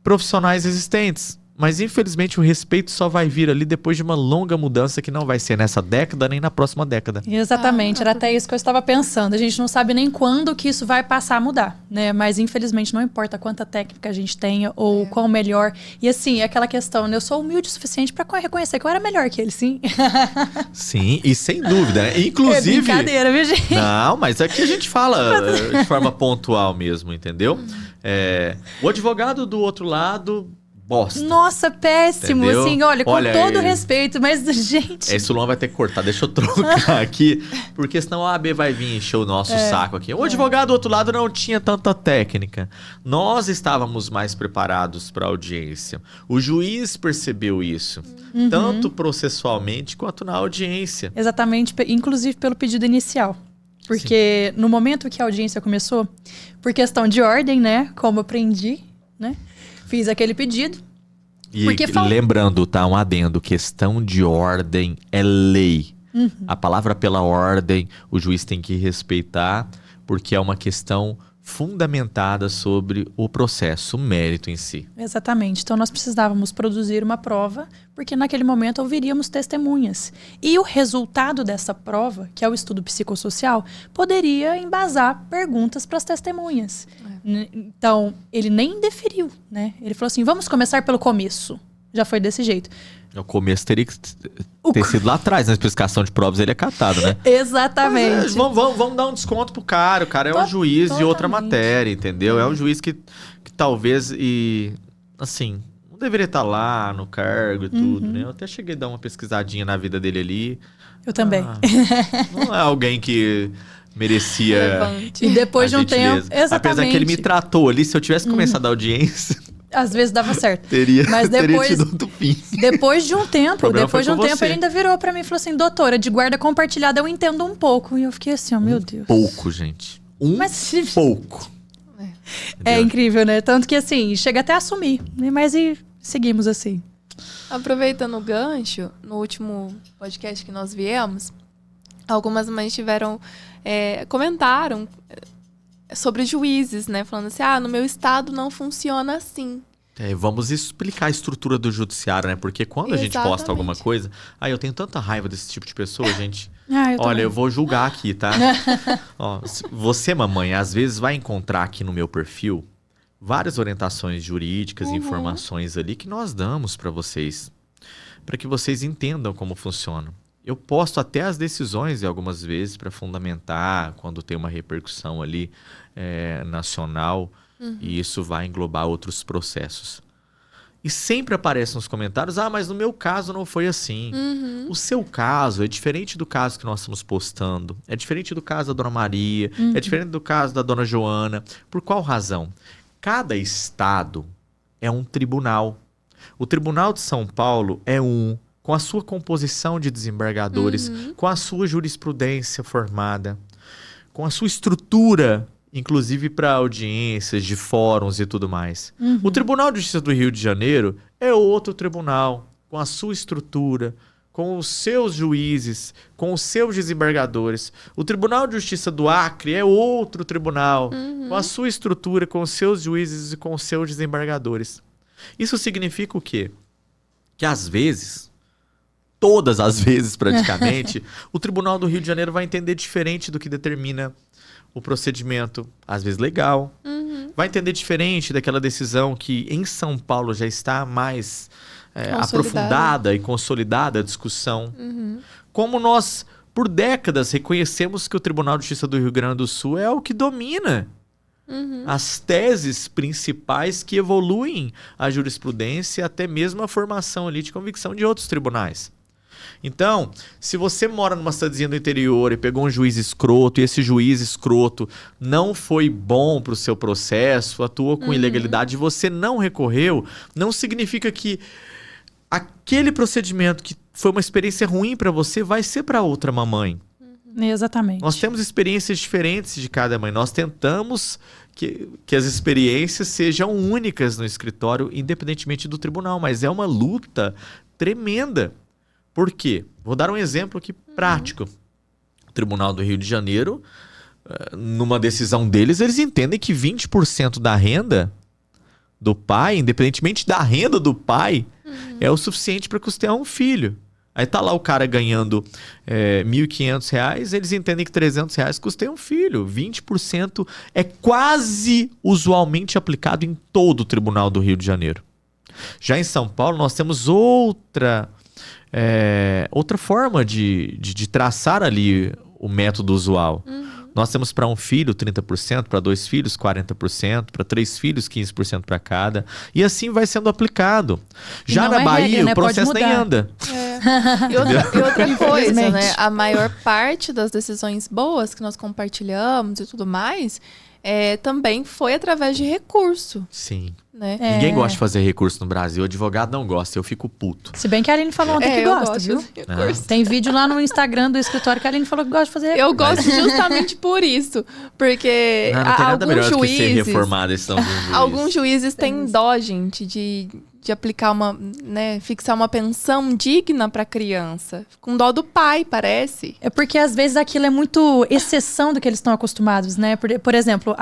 [SPEAKER 1] profissionais existentes. Mas, infelizmente, o respeito só vai vir ali depois de uma longa mudança que não vai ser nessa década nem na próxima década.
[SPEAKER 2] Exatamente, era até isso que eu estava pensando. A gente não sabe nem quando que isso vai passar a mudar, né? Mas, infelizmente, não importa quanta técnica a gente tenha ou qual melhor. E, assim, é aquela questão, né? Eu sou humilde o suficiente para reconhecer que eu era melhor que ele, sim.
[SPEAKER 1] Sim, e sem dúvida, né? Inclusive...
[SPEAKER 2] É brincadeira, viu, gente?
[SPEAKER 1] Não, mas aqui a gente fala de forma pontual mesmo, entendeu? O advogado do outro lado... bosta.
[SPEAKER 2] Nossa, péssimo.
[SPEAKER 1] Entendeu?
[SPEAKER 2] Assim, olha, com todo respeito, mas, gente...
[SPEAKER 1] Esse Luan vai ter que cortar. Deixa eu trocar aqui, porque senão a AB vai vir encher o nosso saco aqui. O advogado do outro lado não tinha tanta técnica. Nós estávamos mais preparados para a audiência. O juiz percebeu isso, tanto processualmente quanto na audiência.
[SPEAKER 2] Exatamente, inclusive pelo pedido inicial. Porque no momento que a audiência começou, por questão de ordem, né? Como eu aprendi, né? Fiz aquele pedido.
[SPEAKER 1] E lembrando, tá? Um adendo. Questão de ordem é lei. A palavra pela ordem, o juiz tem que respeitar, porque é uma questão fundamentada sobre o processo, o mérito em si.
[SPEAKER 2] Exatamente. Então, nós precisávamos produzir uma prova, porque naquele momento ouviríamos testemunhas. E o resultado dessa prova, que é o estudo psicossocial, poderia embasar perguntas para as testemunhas. Então, ele nem deferiu, né? Ele falou assim, vamos começar pelo começo. Já foi desse jeito.
[SPEAKER 1] O começo teria que ter sido lá atrás, na explicação de provas ele é catado, né?
[SPEAKER 2] Exatamente.
[SPEAKER 1] Mas, vamos dar um desconto pro cara. O cara é um juiz de outra matéria, entendeu? É um juiz que talvez, assim, não deveria estar lá no cargo e tudo, né? Eu até cheguei a dar uma pesquisadinha na vida dele ali.
[SPEAKER 2] Eu também.
[SPEAKER 1] Não é alguém que merecia
[SPEAKER 2] e depois de um tempo, exatamente.
[SPEAKER 1] Apesar que ele me tratou ali, se eu tivesse começado a audiência...
[SPEAKER 2] Às vezes dava certo.
[SPEAKER 1] Mas depois, teria tido outro fim.
[SPEAKER 2] Depois de um tempo, ele ainda virou pra mim e falou assim, doutora, de guarda compartilhada eu entendo um pouco. E eu fiquei assim, meu Deus.
[SPEAKER 1] Pouco, gente. Pouco.
[SPEAKER 2] É incrível, né? Tanto que assim, chega até a assumir. Mas e seguimos assim.
[SPEAKER 3] Aproveitando o gancho, no último podcast que nós viemos, algumas mães comentaram sobre juízes, né? Falando assim, no meu estado não funciona assim.
[SPEAKER 1] Vamos explicar a estrutura do judiciário, né? Porque quando a gente posta alguma coisa... eu tenho tanta raiva desse tipo de pessoa, gente. Olha, eu vou julgar aqui, tá? Você, mamãe, às vezes vai encontrar aqui no meu perfil várias orientações jurídicas, informações ali que nós damos para vocês. Para que vocês entendam como funciona. Eu posto até as decisões algumas vezes para fundamentar quando tem uma repercussão ali nacional, e isso vai englobar outros processos. E sempre aparece nos comentários, mas no meu caso não foi assim. O seu caso é diferente do caso que nós estamos postando, é diferente do caso da Dona Maria, é diferente do caso da Dona Joana. Por qual razão? Cada estado é um tribunal. O Tribunal de São Paulo é com a sua composição de desembargadores, com a sua jurisprudência formada, com a sua estrutura, inclusive para audiências, de fóruns e tudo mais. O Tribunal de Justiça do Rio de Janeiro é outro tribunal, com a sua estrutura, com os seus juízes, com os seus desembargadores. O Tribunal de Justiça do Acre é outro tribunal, com a sua estrutura, com os seus juízes e com os seus desembargadores. Isso significa o quê? Que às vezes, todas as vezes praticamente, o Tribunal do Rio de Janeiro vai entender diferente do que determina o procedimento, às vezes legal. Vai entender diferente daquela decisão que em São Paulo já está mais aprofundada e consolidada a discussão. Como nós, por décadas, reconhecemos que o Tribunal de Justiça do Rio Grande do Sul é o que domina as teses principais que evoluem a jurisprudência, até mesmo a formação ali de convicção de outros tribunais. Então, se você mora numa cidadezinha do interior e pegou um juiz escroto, e esse juiz escroto não foi bom para o seu processo, atuou com ilegalidade e você não recorreu, não significa que aquele procedimento que foi uma experiência ruim para você vai ser para outra mamãe.
[SPEAKER 2] Exatamente.
[SPEAKER 1] Nós temos experiências diferentes de cada mãe. Nós tentamos que as experiências sejam únicas no escritório, independentemente do tribunal, mas é uma luta tremenda. Por quê? Vou dar um exemplo aqui prático. O Tribunal do Rio de Janeiro, numa decisão deles, eles entendem que 20% da renda do pai, independentemente da renda do pai, é o suficiente para custear um filho. Aí tá lá o cara ganhando R$1.500, eles entendem que R$300 custeia um filho. 20% é quase usualmente aplicado em todo o Tribunal do Rio de Janeiro. Já em São Paulo, nós temos outra forma de traçar ali o método usual. Nós temos para um filho 30%, para 2 filhos 40%, para 3 filhos 15% para cada. E assim vai sendo aplicado. Já na Bahia, regra, né? O processo nem anda.
[SPEAKER 3] E outra coisa, né? A maior parte das decisões boas que nós compartilhamos e tudo mais também foi através de recurso.
[SPEAKER 1] Sim. Né? Ninguém gosta de fazer recurso no Brasil. O advogado não gosta, eu fico puto.
[SPEAKER 2] Se bem que a Aline falou ontem que gosta, viu? Tem vídeo lá no Instagram do escritório que a Aline falou que gosta de fazer recurso.
[SPEAKER 3] Eu gosto justamente por isso. Porque
[SPEAKER 1] não tem nada melhor do que ser reformado.
[SPEAKER 3] Alguns juízes têm dó, gente, de aplicar fixar uma pensão digna para a criança. Com dó do pai, parece.
[SPEAKER 2] É porque às vezes aquilo é muito exceção do que eles estão acostumados, né? Por exemplo,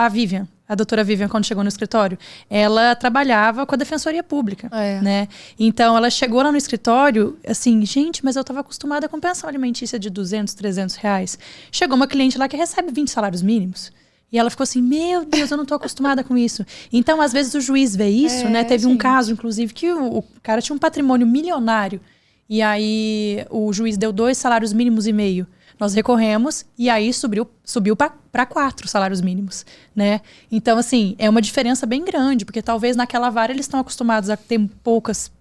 [SPEAKER 2] a doutora Vivian, quando chegou no escritório, ela trabalhava com a Defensoria Pública, né? Então, ela chegou lá no escritório, assim, gente, mas eu estava acostumada com pensão alimentícia de R$200, R$300. Chegou uma cliente lá que recebe 20 salários mínimos. E ela ficou assim, meu Deus, eu não estou acostumada com isso. Então, às vezes, o juiz vê isso, né? Teve um caso, inclusive, que o cara tinha um patrimônio milionário. E aí, o juiz deu 2 salários mínimos e meio. Nós recorremos e aí subiu para 4 salários mínimos, né? Então, assim, é uma diferença bem grande, porque talvez naquela vara eles estão acostumados a ter poucos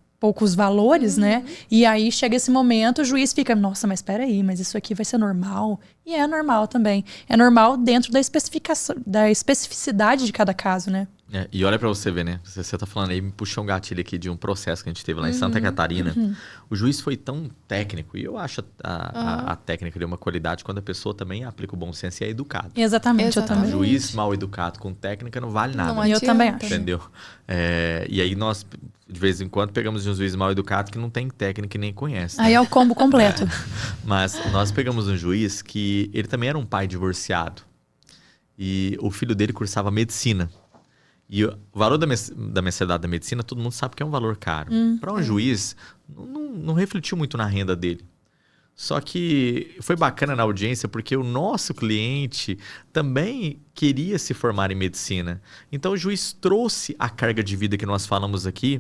[SPEAKER 2] valores, né? E aí chega esse momento, o juiz fica, nossa, mas espera aí, mas isso aqui vai ser normal? E é normal também. É normal dentro da especificidade de cada caso, né?
[SPEAKER 1] E olha pra você ver, né? Você tá falando aí, me puxou um gatilho aqui de um processo que a gente teve lá em Santa Catarina. O juiz foi tão técnico, e eu acho a técnica de uma qualidade quando a pessoa também aplica o bom senso e é educado.
[SPEAKER 2] Exatamente. Eu também.
[SPEAKER 1] Um juiz mal educado com técnica não vale nada.
[SPEAKER 2] Não, eu também acho.
[SPEAKER 1] Entendeu? E aí nós, de vez em quando, pegamos um juiz mal educado que não tem técnica e nem conhece. Né?
[SPEAKER 2] Aí é o combo completo.
[SPEAKER 1] Mas nós pegamos um juiz que ele também era um pai divorciado. E o filho dele cursava medicina. E o valor da mensalidade da medicina, todo mundo sabe que é um valor caro. Para um juiz, não refletiu muito na renda dele. Só que foi bacana na audiência porque o nosso cliente também queria se formar em medicina. Então o juiz trouxe a carga de vida que nós falamos aqui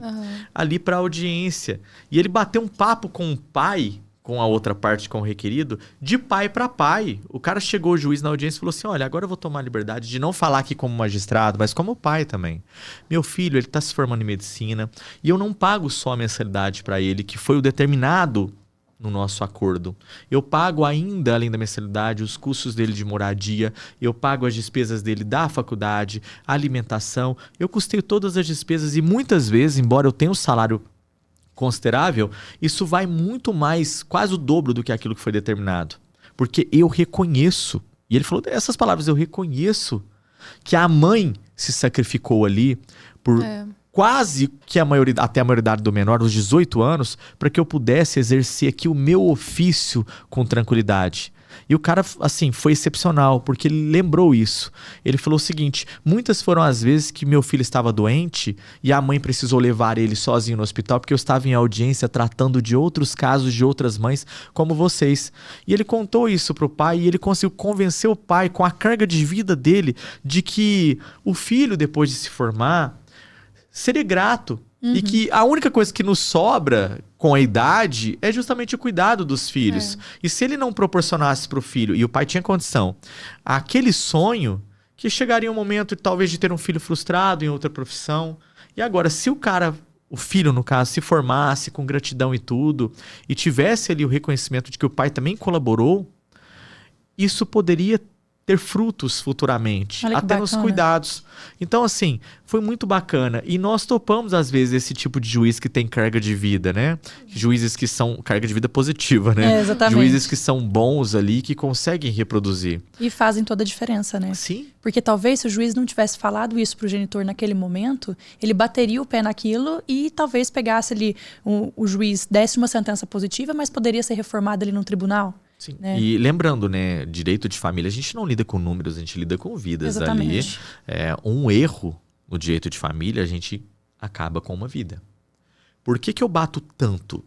[SPEAKER 1] ali para a audiência. E ele bateu um papo com um pai com a outra parte, com o requerido, de pai para pai. O cara chegou, o juiz na audiência, e falou assim, olha, agora eu vou tomar a liberdade de não falar aqui como magistrado, mas como pai também. Meu filho, ele está se formando em medicina e eu não pago só a mensalidade para ele, que foi o determinado no nosso acordo. Eu pago ainda, além da mensalidade, os custos dele de moradia, eu pago as despesas dele da faculdade, alimentação, eu custeio todas as despesas e muitas vezes, embora eu tenha um salário considerável, isso vai muito mais, quase o dobro do que aquilo que foi determinado. Porque eu reconheço, e ele falou essas palavras, eu reconheço que a mãe se sacrificou ali por quase que até a maioridade do menor, os 18 anos, para que eu pudesse exercer aqui o meu ofício com tranquilidade. E o cara, assim, foi excepcional, porque ele lembrou isso. Ele falou o seguinte, muitas foram as vezes que meu filho estava doente e a mãe precisou levar ele sozinho no hospital, porque eu estava em audiência tratando de outros casos de outras mães como vocês. E ele contou isso pro pai e ele conseguiu convencer o pai, com a carga de vida dele, de que o filho, depois de se formar, seria grato. E que a única coisa que nos sobra com a idade é justamente o cuidado dos filhos. E se ele não proporcionasse para o filho, e o pai tinha condição, aquele sonho, que chegaria um momento talvez de ter um filho frustrado em outra profissão. E agora, se o filho no caso, se formasse com gratidão e tudo, e tivesse ali o reconhecimento de que o pai também colaborou, isso poderia ter frutos futuramente, até nos cuidados. Então, assim, foi muito bacana. E nós topamos, às vezes, esse tipo de juiz que tem carga de vida, né? Juízes que são carga de vida positiva, né?
[SPEAKER 2] Exatamente.
[SPEAKER 1] Juízes que são bons ali, que conseguem reproduzir.
[SPEAKER 2] E fazem toda a diferença, né?
[SPEAKER 1] Sim.
[SPEAKER 2] Porque talvez se o juiz não tivesse falado isso pro genitor naquele momento, ele bateria o pé naquilo e talvez pegasse ali, o juiz desse uma sentença positiva, mas poderia ser reformado ali no tribunal.
[SPEAKER 1] Sim.
[SPEAKER 2] Né?
[SPEAKER 1] E lembrando, né, direito de família, a gente não lida com números, a gente lida com vidas.
[SPEAKER 2] Exatamente.
[SPEAKER 1] Ali. Um erro no direito de família, a gente acaba com uma vida. Por que eu bato tanto?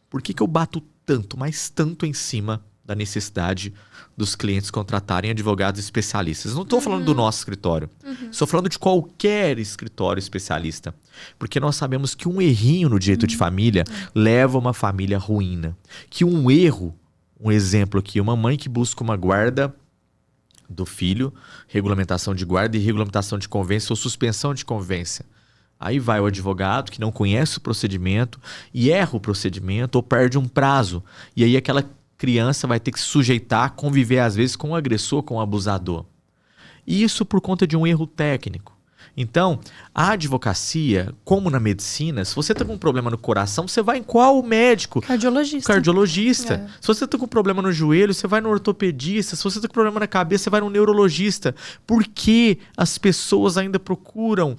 [SPEAKER 1] Por que eu bato tanto, mas tanto em cima da necessidade dos clientes contratarem advogados especialistas? Não estou falando do nosso escritório. Estou falando de qualquer escritório especialista. Porque nós sabemos que um errinho no direito de família leva uma família à ruína. Que um erro, um exemplo aqui, uma mãe que busca uma guarda do filho, regulamentação de guarda e regulamentação de convivência ou suspensão de convivência. Aí vai o advogado que não conhece o procedimento e erra o procedimento ou perde um prazo. E aí aquela criança vai ter que se sujeitar a conviver, às vezes, com o agressor, com o abusador. E isso por conta de um erro técnico. Então, a advocacia, como na medicina, se você está com um problema no coração, você vai em qual médico? Cardiologista. Se você está com um problema no joelho, você vai no ortopedista. Se você está com um problema na cabeça, você vai no neurologista. Por que as pessoas ainda procuram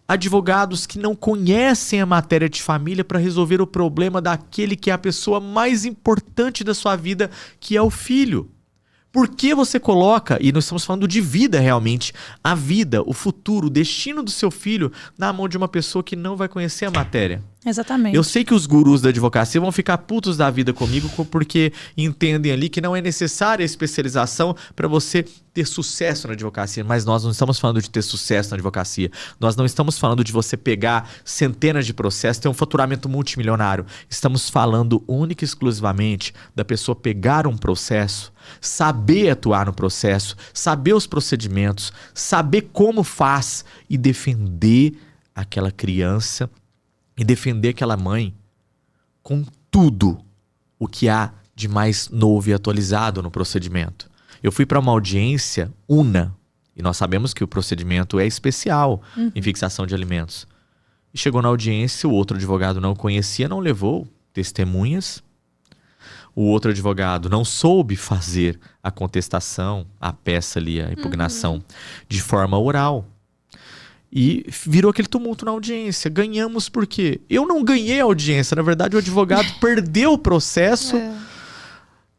[SPEAKER 1] advogados que não conhecem a matéria de família para resolver o problema daquele que é a pessoa mais importante da sua vida, que é o filho? Por que você coloca, e nós estamos falando de vida realmente, a vida, o futuro, o destino do seu filho na mão de uma pessoa que não vai conhecer a matéria?
[SPEAKER 2] Exatamente.
[SPEAKER 1] Eu sei que os gurus da advocacia vão ficar putos da vida comigo porque entendem ali que não é necessária a especialização para você ter sucesso na advocacia. Mas nós não estamos falando de ter sucesso na advocacia. Nós não estamos falando de você pegar centenas de processos, ter um faturamento multimilionário. Estamos falando única e exclusivamente da pessoa pegar um processo, saber atuar no processo, saber os procedimentos, saber como faz e defender aquela criança e defender aquela mãe com tudo o que há de mais novo e atualizado no procedimento. Eu fui para uma audiência una, e nós sabemos que o procedimento é especial em fixação de alimentos. E chegou na audiência, o outro advogado não conhecia, não levou testemunhas. O outro advogado não soube fazer a contestação, a peça ali, a impugnação, de forma oral. E virou aquele tumulto na audiência. Ganhamos por quê? Eu não ganhei a audiência. Na verdade, o advogado perdeu o processo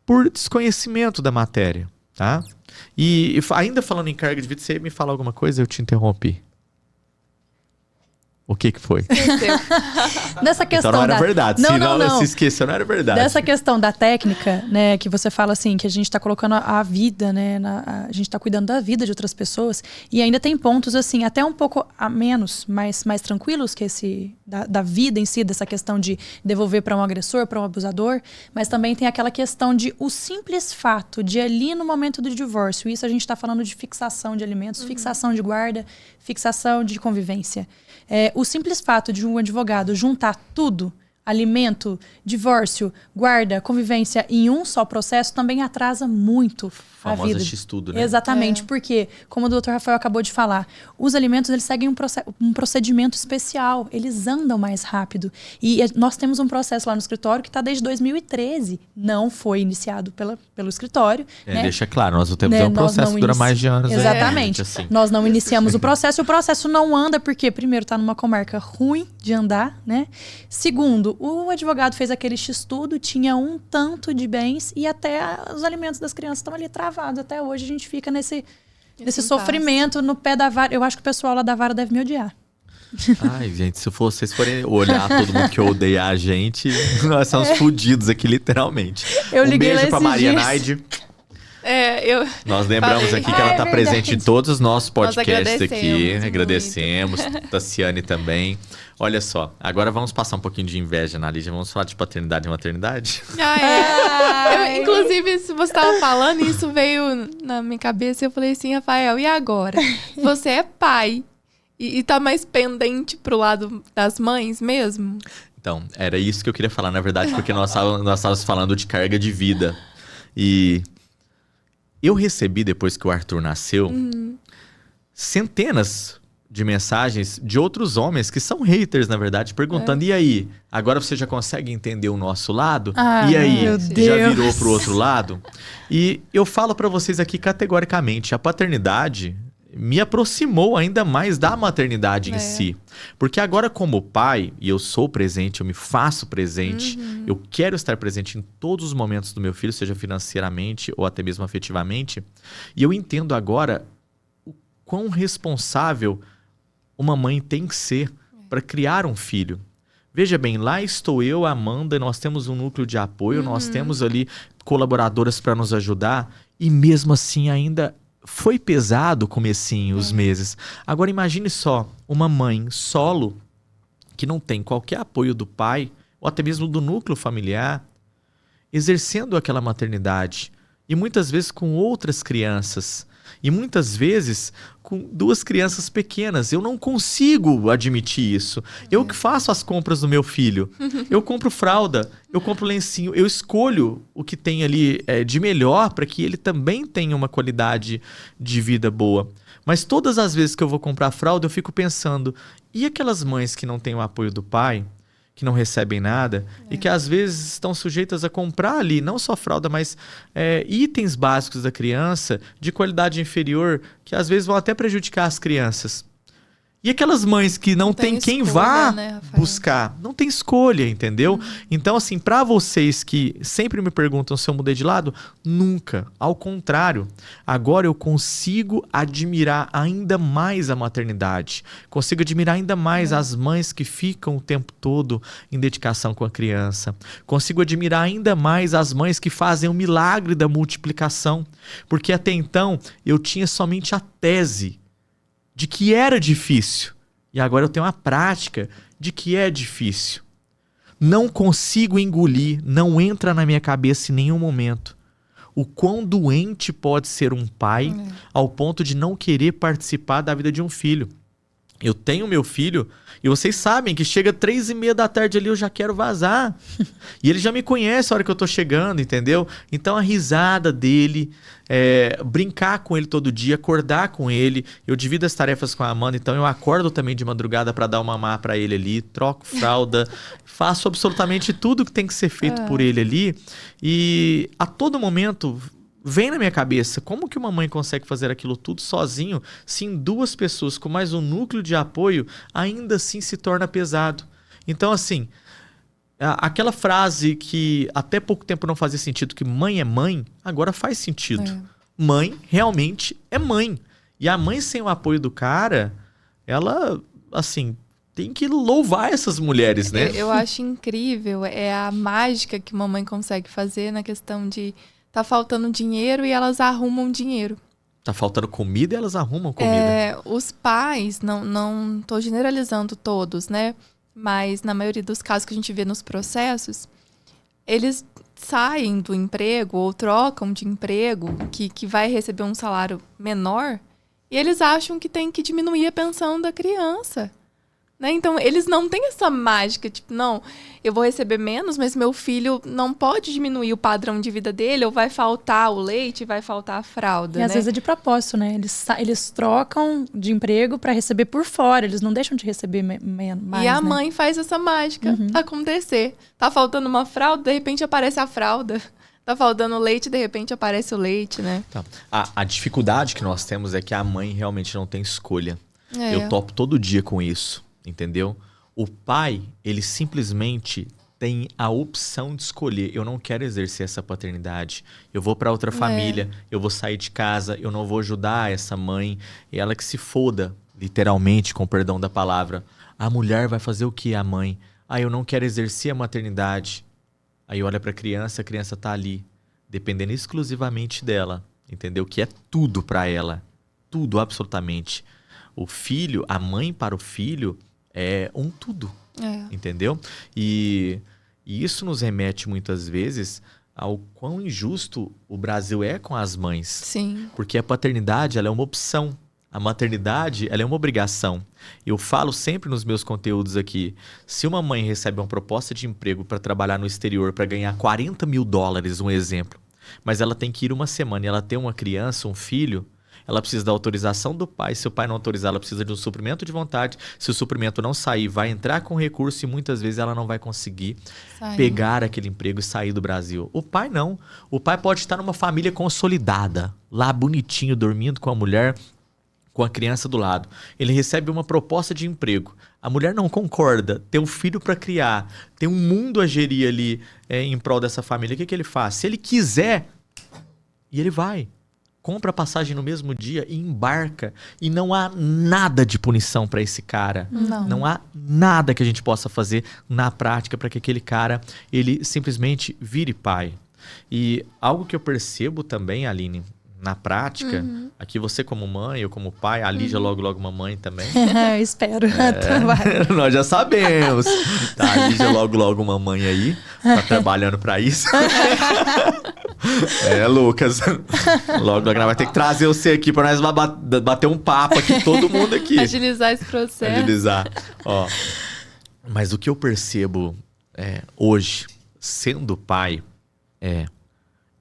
[SPEAKER 1] por desconhecimento da matéria. Tá? E ainda falando em carga de vida, você ia me falar alguma coisa? Eu te interrompi. O que foi?
[SPEAKER 2] Nessa questão
[SPEAKER 1] então não era verdade.
[SPEAKER 2] Não.
[SPEAKER 1] Se esqueceu, não era verdade.
[SPEAKER 2] Dessa questão da técnica, né, que você fala assim, que a gente tá colocando a vida, né, a gente tá cuidando da vida de outras pessoas, e ainda tem pontos, assim, até um pouco a menos, mais tranquilos que esse, da vida em si, dessa questão de devolver para um agressor, para um abusador, mas também tem aquela questão de o simples fato de ali no momento do divórcio, isso a gente tá falando de fixação de alimentos, fixação de guarda, fixação de convivência. O simples fato de um advogado juntar tudo, alimento, divórcio, guarda, convivência em um só processo também atrasa muito a vida.
[SPEAKER 1] Famosa X-tudo, né?
[SPEAKER 2] Exatamente, porque, como o Dr. Rafael acabou de falar, os alimentos eles seguem um procedimento especial, eles andam mais rápido. E nós temos um processo lá no escritório que está desde 2013, não foi iniciado pelo escritório. Né?
[SPEAKER 1] Deixa claro, nós não temos um processo que dura mais de anos.
[SPEAKER 2] Exatamente.
[SPEAKER 1] Assim.
[SPEAKER 2] Nós não iniciamos o processo, e o processo não anda porque, primeiro, está numa comarca ruim de andar, né? Segundo, o advogado fez aquele X-tudo, tinha um tanto de bens e até os alimentos das crianças estão ali travados. Até hoje a gente fica nesse sofrimento no pé da vara. Eu acho que o pessoal lá da vara deve me odiar.
[SPEAKER 1] Ai, gente, se vocês forem olhar todo mundo que odeia a gente, nós somos fodidos aqui, literalmente. Um beijo pra Maria Naide. Nós lembramos aqui que ela tá presente em todos os nossos podcasts aqui. Agradecemos. Tassiane também. Olha só, agora vamos passar um pouquinho de inveja na Lídia. Vamos falar de paternidade e maternidade?
[SPEAKER 3] Inclusive, se você tava falando, isso veio na minha cabeça. Eu falei assim, Rafael, e agora? Você é pai e tá mais pendente pro lado das mães mesmo?
[SPEAKER 1] Então, era isso que eu queria falar, na verdade, porque nós estávamos falando de carga de vida. E eu recebi, depois que o Arthur nasceu, centenas de mensagens de outros homens que são haters, na verdade, perguntando, e aí, agora você já consegue entender o nosso lado? E aí, já virou pro outro lado? E eu falo para vocês aqui categoricamente, a paternidade me aproximou ainda mais da maternidade em si. Porque agora, como pai, e eu sou presente, eu me faço presente, eu quero estar presente em todos os momentos do meu filho, seja financeiramente ou até mesmo afetivamente, e eu entendo agora o quão responsável uma mãe tem que ser para criar um filho. Veja bem, lá estou eu, a Amanda, nós temos um núcleo de apoio, nós temos ali colaboradoras para nos ajudar, e mesmo assim ainda foi pesado o comecinho, os meses. Agora imagine só, uma mãe solo, que não tem qualquer apoio do pai, ou até mesmo do núcleo familiar, exercendo aquela maternidade, e muitas vezes com outras crianças, e muitas vezes com 2 crianças pequenas. Eu não consigo admitir isso. Eu que faço as compras do meu filho. Eu compro fralda, eu compro lencinho, eu escolho o que tem ali de melhor para que ele também tenha uma qualidade de vida boa. Mas todas as vezes que eu vou comprar fralda, eu fico pensando, e aquelas mães que não têm o apoio do pai, que não recebem nada, e que às vezes estão sujeitas a comprar ali, não só fralda, mas itens básicos da criança, de qualidade inferior, que às vezes vão até prejudicar as crianças. E aquelas mães que não tem quem vá buscar, não tem escolha, entendeu? Então, assim, para vocês que sempre me perguntam se eu mudei de lado, nunca. Ao contrário, agora eu consigo admirar ainda mais a maternidade. Consigo admirar ainda mais as mães que ficam o tempo todo em dedicação com a criança. Consigo admirar ainda mais as mães que fazem o milagre da multiplicação. Porque até então eu tinha somente a tese de que era difícil. E agora eu tenho a prática de que é difícil. Não consigo engolir, não entra na minha cabeça em nenhum momento o quão doente pode ser um pai ao ponto de não querer participar da vida de um filho. Eu tenho meu filho e vocês sabem que chega 3:30 da tarde ali eu já quero vazar. E ele já me conhece a hora que eu tô chegando, entendeu? Então a risada dele, brincar com ele todo dia, acordar com ele. Eu divido as tarefas com a Amanda, então eu acordo também de madrugada para dar uma mamar para ele ali, troco fralda, faço absolutamente tudo que tem que ser feito por ele ali. E a todo momento vem na minha cabeça, como que uma mãe consegue fazer aquilo tudo sozinho, se em 2 pessoas com mais um núcleo de apoio, ainda assim se torna pesado. Então, assim, aquela frase que até pouco tempo não fazia sentido, que mãe é mãe, agora faz sentido. Mãe realmente é mãe. E a mãe sem o apoio do cara, ela, assim, tem que louvar essas mulheres, né?
[SPEAKER 3] Eu acho incrível, é a mágica que mamãe consegue fazer na questão de tá faltando dinheiro e elas arrumam dinheiro.
[SPEAKER 1] Tá faltando comida e elas arrumam comida.
[SPEAKER 3] Os pais, não tô generalizando todos, né? Mas na maioria dos casos que a gente vê nos processos, eles saem do emprego ou trocam de emprego que vai receber um salário menor e eles acham que tem que diminuir a pensão da criança. Né? Então, eles não têm essa mágica, tipo, não, eu vou receber menos, mas meu filho não pode diminuir o padrão de vida dele, ou vai faltar o leite, vai faltar a fralda,
[SPEAKER 2] E às vezes é de propósito, né? Eles trocam de emprego para receber por fora, eles não deixam de receber mais,
[SPEAKER 3] E a
[SPEAKER 2] né?
[SPEAKER 3] mãe faz essa mágica acontecer. Tá faltando uma fralda, de repente aparece a fralda. Tá faltando leite, de repente aparece o leite, né?
[SPEAKER 1] Tá. A dificuldade que nós temos é que a mãe realmente não tem escolha.
[SPEAKER 3] É.
[SPEAKER 1] Eu topo todo dia com isso. Entendeu? O pai, ele simplesmente tem a opção de escolher. Eu não quero exercer essa paternidade. Eu vou para outra família, eu vou sair de casa, eu não vou ajudar essa mãe. E ela que se foda, literalmente, com perdão da palavra. A mulher vai fazer o que, a mãe? Eu não quero exercer a maternidade. Aí olha para a criança tá ali, dependendo exclusivamente dela. Entendeu? Que é tudo para ela. Tudo, absolutamente. O filho, a mãe para o filho... é um tudo, entendeu? E isso nos remete muitas vezes ao quão injusto o Brasil é com as mães.
[SPEAKER 3] Sim.
[SPEAKER 1] Porque a paternidade, ela é uma opção. A maternidade, ela é uma obrigação. Eu falo sempre nos meus conteúdos aqui, se uma mãe recebe uma proposta de emprego para trabalhar no exterior para ganhar $40 mil, um exemplo, mas ela tem que ir uma semana e ela tem uma criança, um filho... ela precisa da autorização do pai. Se o pai não autorizar, ela precisa de um suprimento de vontade. Se o suprimento não sair, vai entrar com recurso e muitas vezes ela não vai conseguir pegar aquele emprego e sair do Brasil. O pai não. O pai pode estar numa família consolidada, lá bonitinho, dormindo com a mulher, com a criança do lado. Ele recebe uma proposta de emprego. A mulher não concorda, tem um filho para criar, tem um mundo a gerir ali em prol dessa família. O que ele faz? Se ele quiser, e ele vai. Compra a passagem no mesmo dia e embarca. E não há nada de punição para esse cara. Não há nada que a gente possa fazer na prática para que aquele cara, ele simplesmente vire pai. E algo que eu percebo também, Aline, na prática, aqui você como mãe, eu como pai, a Lígia logo uma mãe também.
[SPEAKER 2] Espero.
[SPEAKER 1] Nós já sabemos. Tá, a Lígia logo uma mãe aí, tá trabalhando para isso. Lucas. Logo ela vai ter que trazer você aqui pra nós bater um papo aqui, todo mundo aqui.
[SPEAKER 3] Agilizar esse processo.
[SPEAKER 1] Agilizar. Mas o que eu percebo hoje, sendo pai,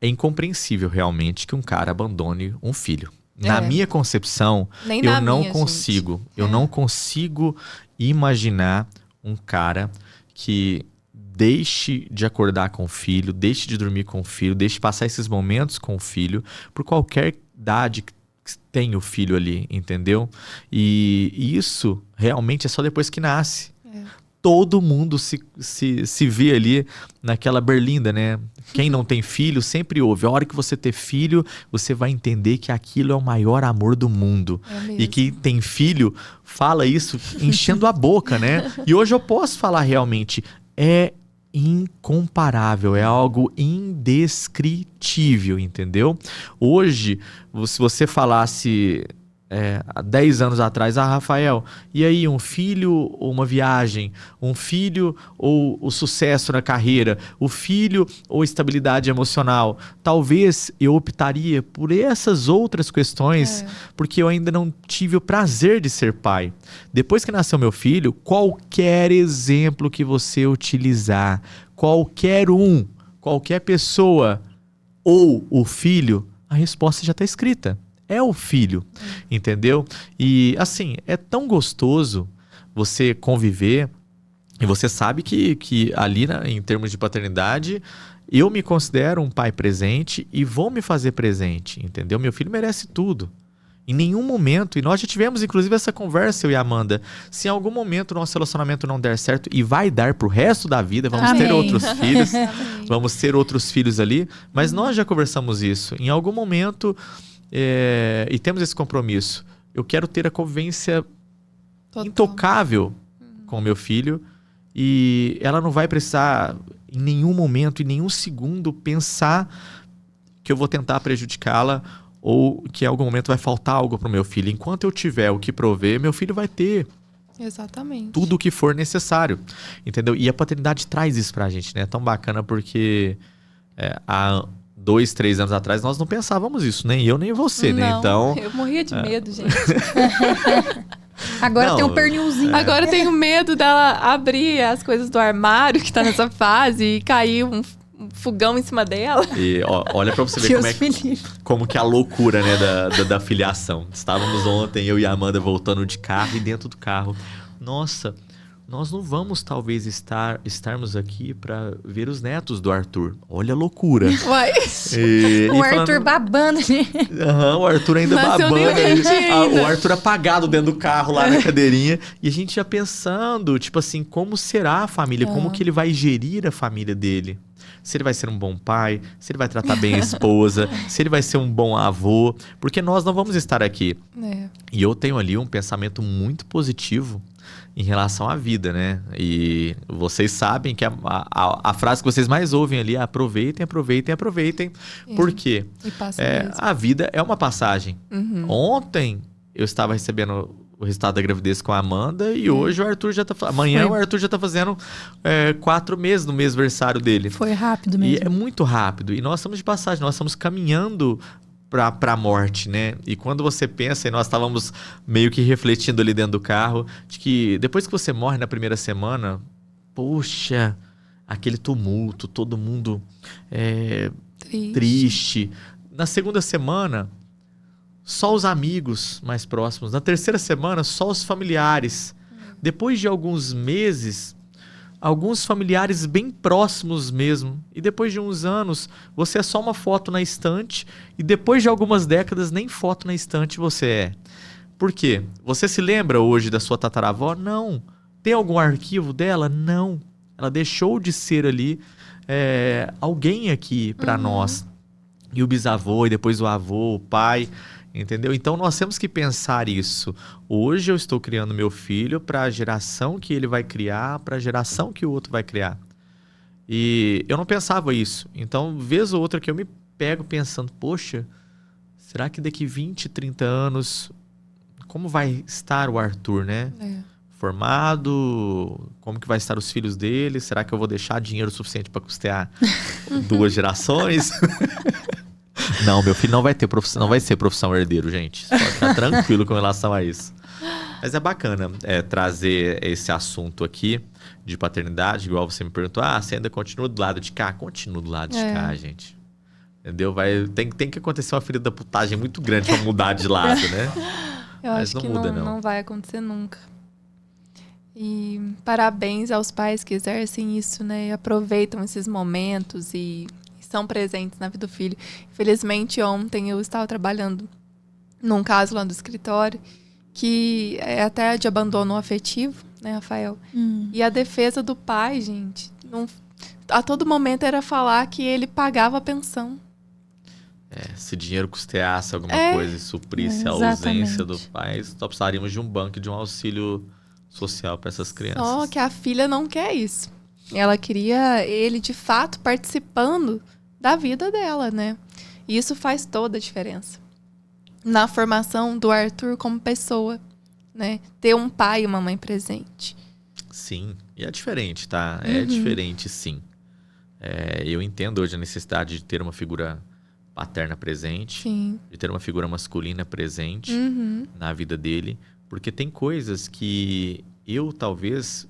[SPEAKER 1] é incompreensível realmente que um cara abandone um filho. Na minha concepção, eu não consigo. Eu não consigo imaginar um cara que deixe de acordar com o filho, deixe de dormir com o filho, deixe de passar esses momentos com o filho, por qualquer idade que tem o filho ali, entendeu? E isso realmente é só depois que nasce. Todo mundo se vê ali naquela berlinda, né? Quem não tem filho sempre ouve. A hora que você ter filho, você vai entender que aquilo é o maior amor do mundo. E quem tem filho fala isso enchendo a boca, né? E hoje eu posso falar realmente, é incomparável, é algo indescritível, entendeu? Hoje, se você falasse há 10 anos atrás, Rafael, e aí um filho ou uma viagem, um filho ou o sucesso na carreira, o filho ou estabilidade emocional, talvez eu optaria por essas outras questões, porque eu ainda não tive o prazer de ser pai. Depois que nasceu meu filho, qualquer exemplo que você utilizar, qualquer pessoa ou o filho, a resposta já está escrita. É o filho, entendeu? E assim, é tão gostoso você conviver, e você sabe que ali em termos de paternidade, eu me considero um pai presente e vou me fazer presente, entendeu? Meu filho merece tudo. Em nenhum momento, e nós já tivemos inclusive essa conversa, eu e a Amanda, se em algum momento o nosso relacionamento não der certo, e vai dar pro resto da vida, vamos ter outros filhos, vamos ter outros filhos ali, mas nós já conversamos isso. Em algum momento... e temos esse compromisso. Eu quero ter a convivência intocável com o meu filho e ela não vai precisar em nenhum momento, em nenhum segundo pensar que eu vou tentar prejudicá-la ou que em algum momento vai faltar algo pro meu filho. Enquanto eu tiver o que prover, meu filho vai ter
[SPEAKER 3] Exatamente.
[SPEAKER 1] tudo o que for necessário, entendeu? E a paternidade traz isso pra gente, né? É tão bacana porque há 2, 3 anos atrás nós não pensávamos isso, nem eu nem você, né?
[SPEAKER 3] Não,
[SPEAKER 1] Então,
[SPEAKER 3] eu morria de medo, gente.
[SPEAKER 2] Agora
[SPEAKER 1] Não,
[SPEAKER 2] tem um pernilzinho.
[SPEAKER 3] Agora eu tenho medo dela abrir as coisas do armário que tá nessa fase e cair um fogão em cima dela.
[SPEAKER 1] e, ó, olha pra você ver
[SPEAKER 2] Deus
[SPEAKER 1] como
[SPEAKER 2] me livre.
[SPEAKER 1] como que é a loucura, né, da filiação. Estávamos ontem, eu e a Amanda voltando de carro e dentro do carro. Nossa, nós não vamos talvez estarmos aqui para ver os netos do Arthur. Olha a loucura.
[SPEAKER 3] Uai.
[SPEAKER 2] O Arthur babando ali.
[SPEAKER 1] O Arthur ainda
[SPEAKER 3] Mas eu
[SPEAKER 1] babando.
[SPEAKER 3] nem entendi ainda.
[SPEAKER 1] O Arthur apagado dentro do carro lá na cadeirinha. E a gente já pensando, tipo assim, como será a família? Como que ele vai gerir a família dele? Se ele vai ser um bom pai, se ele vai tratar bem a esposa, se ele vai ser um bom avô. Porque nós não vamos estar aqui. E eu tenho ali um pensamento muito positivo em relação à vida, né? E vocês sabem que a frase que vocês mais ouvem ali é aproveitem, aproveitem, aproveitem. Por quê?
[SPEAKER 3] E passa mesmo.
[SPEAKER 1] A vida é uma passagem. Ontem eu estava recebendo o resultado da gravidez com a Amanda e hoje o Arthur já tá... Amanhã o Arthur já tá fazendo 4 meses no mês aniversário dele.
[SPEAKER 2] Foi rápido
[SPEAKER 1] E
[SPEAKER 2] mesmo.
[SPEAKER 1] é muito rápido. E nós estamos de passagem, nós estamos caminhando pra morte, né? E quando você pensa, e nós estávamos meio que refletindo ali dentro do carro, de que depois que você morre na primeira semana, poxa, aquele tumulto, todo mundo triste. Na segunda semana, só os amigos mais próximos. Na terceira semana, só os familiares. Depois de alguns meses, alguns familiares bem próximos mesmo. E depois de uns anos, você é só uma foto na estante. E depois de algumas décadas, nem foto na estante você é. Por quê? Você se lembra hoje da sua tataravó? Não. Tem algum arquivo dela? Não. Ela deixou de ser ali alguém aqui para nós. E o bisavô, e depois o avô, o pai... Entendeu? Então nós temos que pensar isso. Hoje eu estou criando meu filho para a geração que ele vai criar, para a geração que o outro vai criar. E eu não pensava isso. Então, vez ou outra que eu me pego pensando, poxa, será que daqui 20, 30 anos, como vai estar o Arthur, né? Formado, como que vai estar os filhos dele? Será que eu vou deixar dinheiro suficiente para custear 2 gerações? Não, meu filho não vai ser profissão herdeiro, gente. Pode ficar tranquilo com relação a isso. Mas é bacana trazer esse assunto aqui de paternidade, igual você me perguntou. Você ainda continua do lado de cá? Continua do lado de cá, gente. Entendeu? Tem que acontecer uma filha da putagem muito grande pra mudar de lado, né?
[SPEAKER 3] Eu
[SPEAKER 1] Mas
[SPEAKER 3] acho
[SPEAKER 1] não
[SPEAKER 3] que
[SPEAKER 1] muda,
[SPEAKER 3] não vai acontecer nunca. E parabéns aos pais que exercem isso, né? E aproveitam esses momentos e são presentes na vida do filho. Infelizmente, ontem eu estava trabalhando num caso lá do escritório que é até de abandono afetivo, né, Rafael? E a defesa do pai, gente, a todo momento era falar que ele pagava a pensão.
[SPEAKER 1] Se dinheiro custeasse alguma coisa e suprisse a ausência do pai, só precisaríamos de um banco e de um auxílio social para essas crianças.
[SPEAKER 3] Só que a filha não quer isso. Ela queria ele, de fato, participando da vida dela, né? E isso faz toda a diferença na formação do Arthur como pessoa, né? Ter um pai e uma mãe presente.
[SPEAKER 1] Sim, e é diferente, tá? É diferente, sim. Eu entendo hoje a necessidade de ter uma figura paterna presente,
[SPEAKER 3] Sim.
[SPEAKER 1] de ter uma figura masculina presente na vida dele, porque tem coisas que eu talvez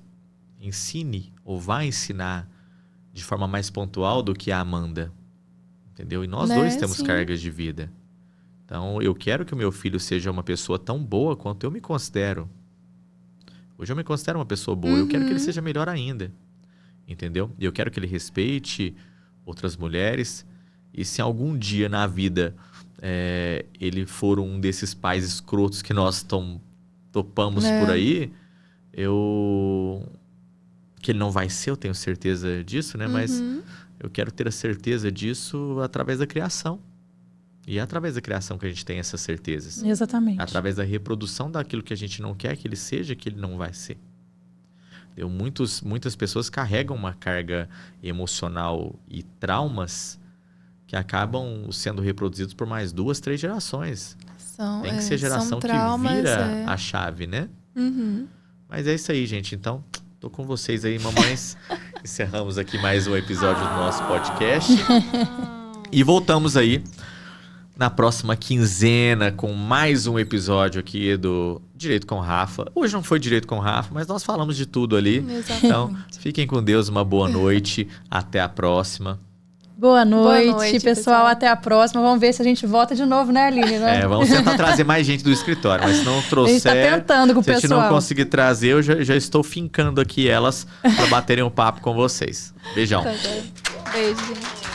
[SPEAKER 1] ensine ou vá ensinar de forma mais pontual do que a Amanda. Entendeu? E nós dois temos cargas de vida. Então, eu quero que o meu filho seja uma pessoa tão boa quanto eu me considero. Hoje eu me considero uma pessoa boa. Eu quero que ele seja melhor ainda. Entendeu? E eu quero que ele respeite outras mulheres. E se algum dia na vida ele for um desses pais escrotos que nós topamos por aí, que ele não vai ser, eu tenho certeza disso, né? Mas eu quero ter a certeza disso através da criação. E é através da criação que a gente tem essas certezas.
[SPEAKER 2] Exatamente.
[SPEAKER 1] Através da reprodução daquilo que a gente não quer que ele seja, que ele não vai ser. entendeu? Muitas pessoas carregam uma carga emocional e traumas que acabam sendo reproduzidos por mais 2, 3 gerações. Tem que ser geração traumas, que vira a chave, né?
[SPEAKER 3] Uhum.
[SPEAKER 1] Mas é isso aí, gente. Então, tô com vocês aí, mamães. Encerramos aqui mais um episódio do nosso podcast. E voltamos aí na próxima quinzena com mais um episódio aqui do Direito com Rafa. Hoje não foi Direito com Rafa, mas nós falamos de tudo ali.
[SPEAKER 3] Exatamente.
[SPEAKER 1] Então, fiquem com Deus, uma boa noite. Até a próxima.
[SPEAKER 2] Boa noite,
[SPEAKER 3] Boa noite,
[SPEAKER 2] pessoal. Até a próxima. Vamos ver se a gente volta de novo, né, Aline? Né?
[SPEAKER 1] Vamos tentar trazer mais gente do escritório, mas se não trouxer...
[SPEAKER 2] A gente tá tentando com o pessoal.
[SPEAKER 1] Se a gente não conseguir trazer, eu já estou fincando aqui elas para baterem um papo com vocês. Beijão.
[SPEAKER 3] Beijo, gente.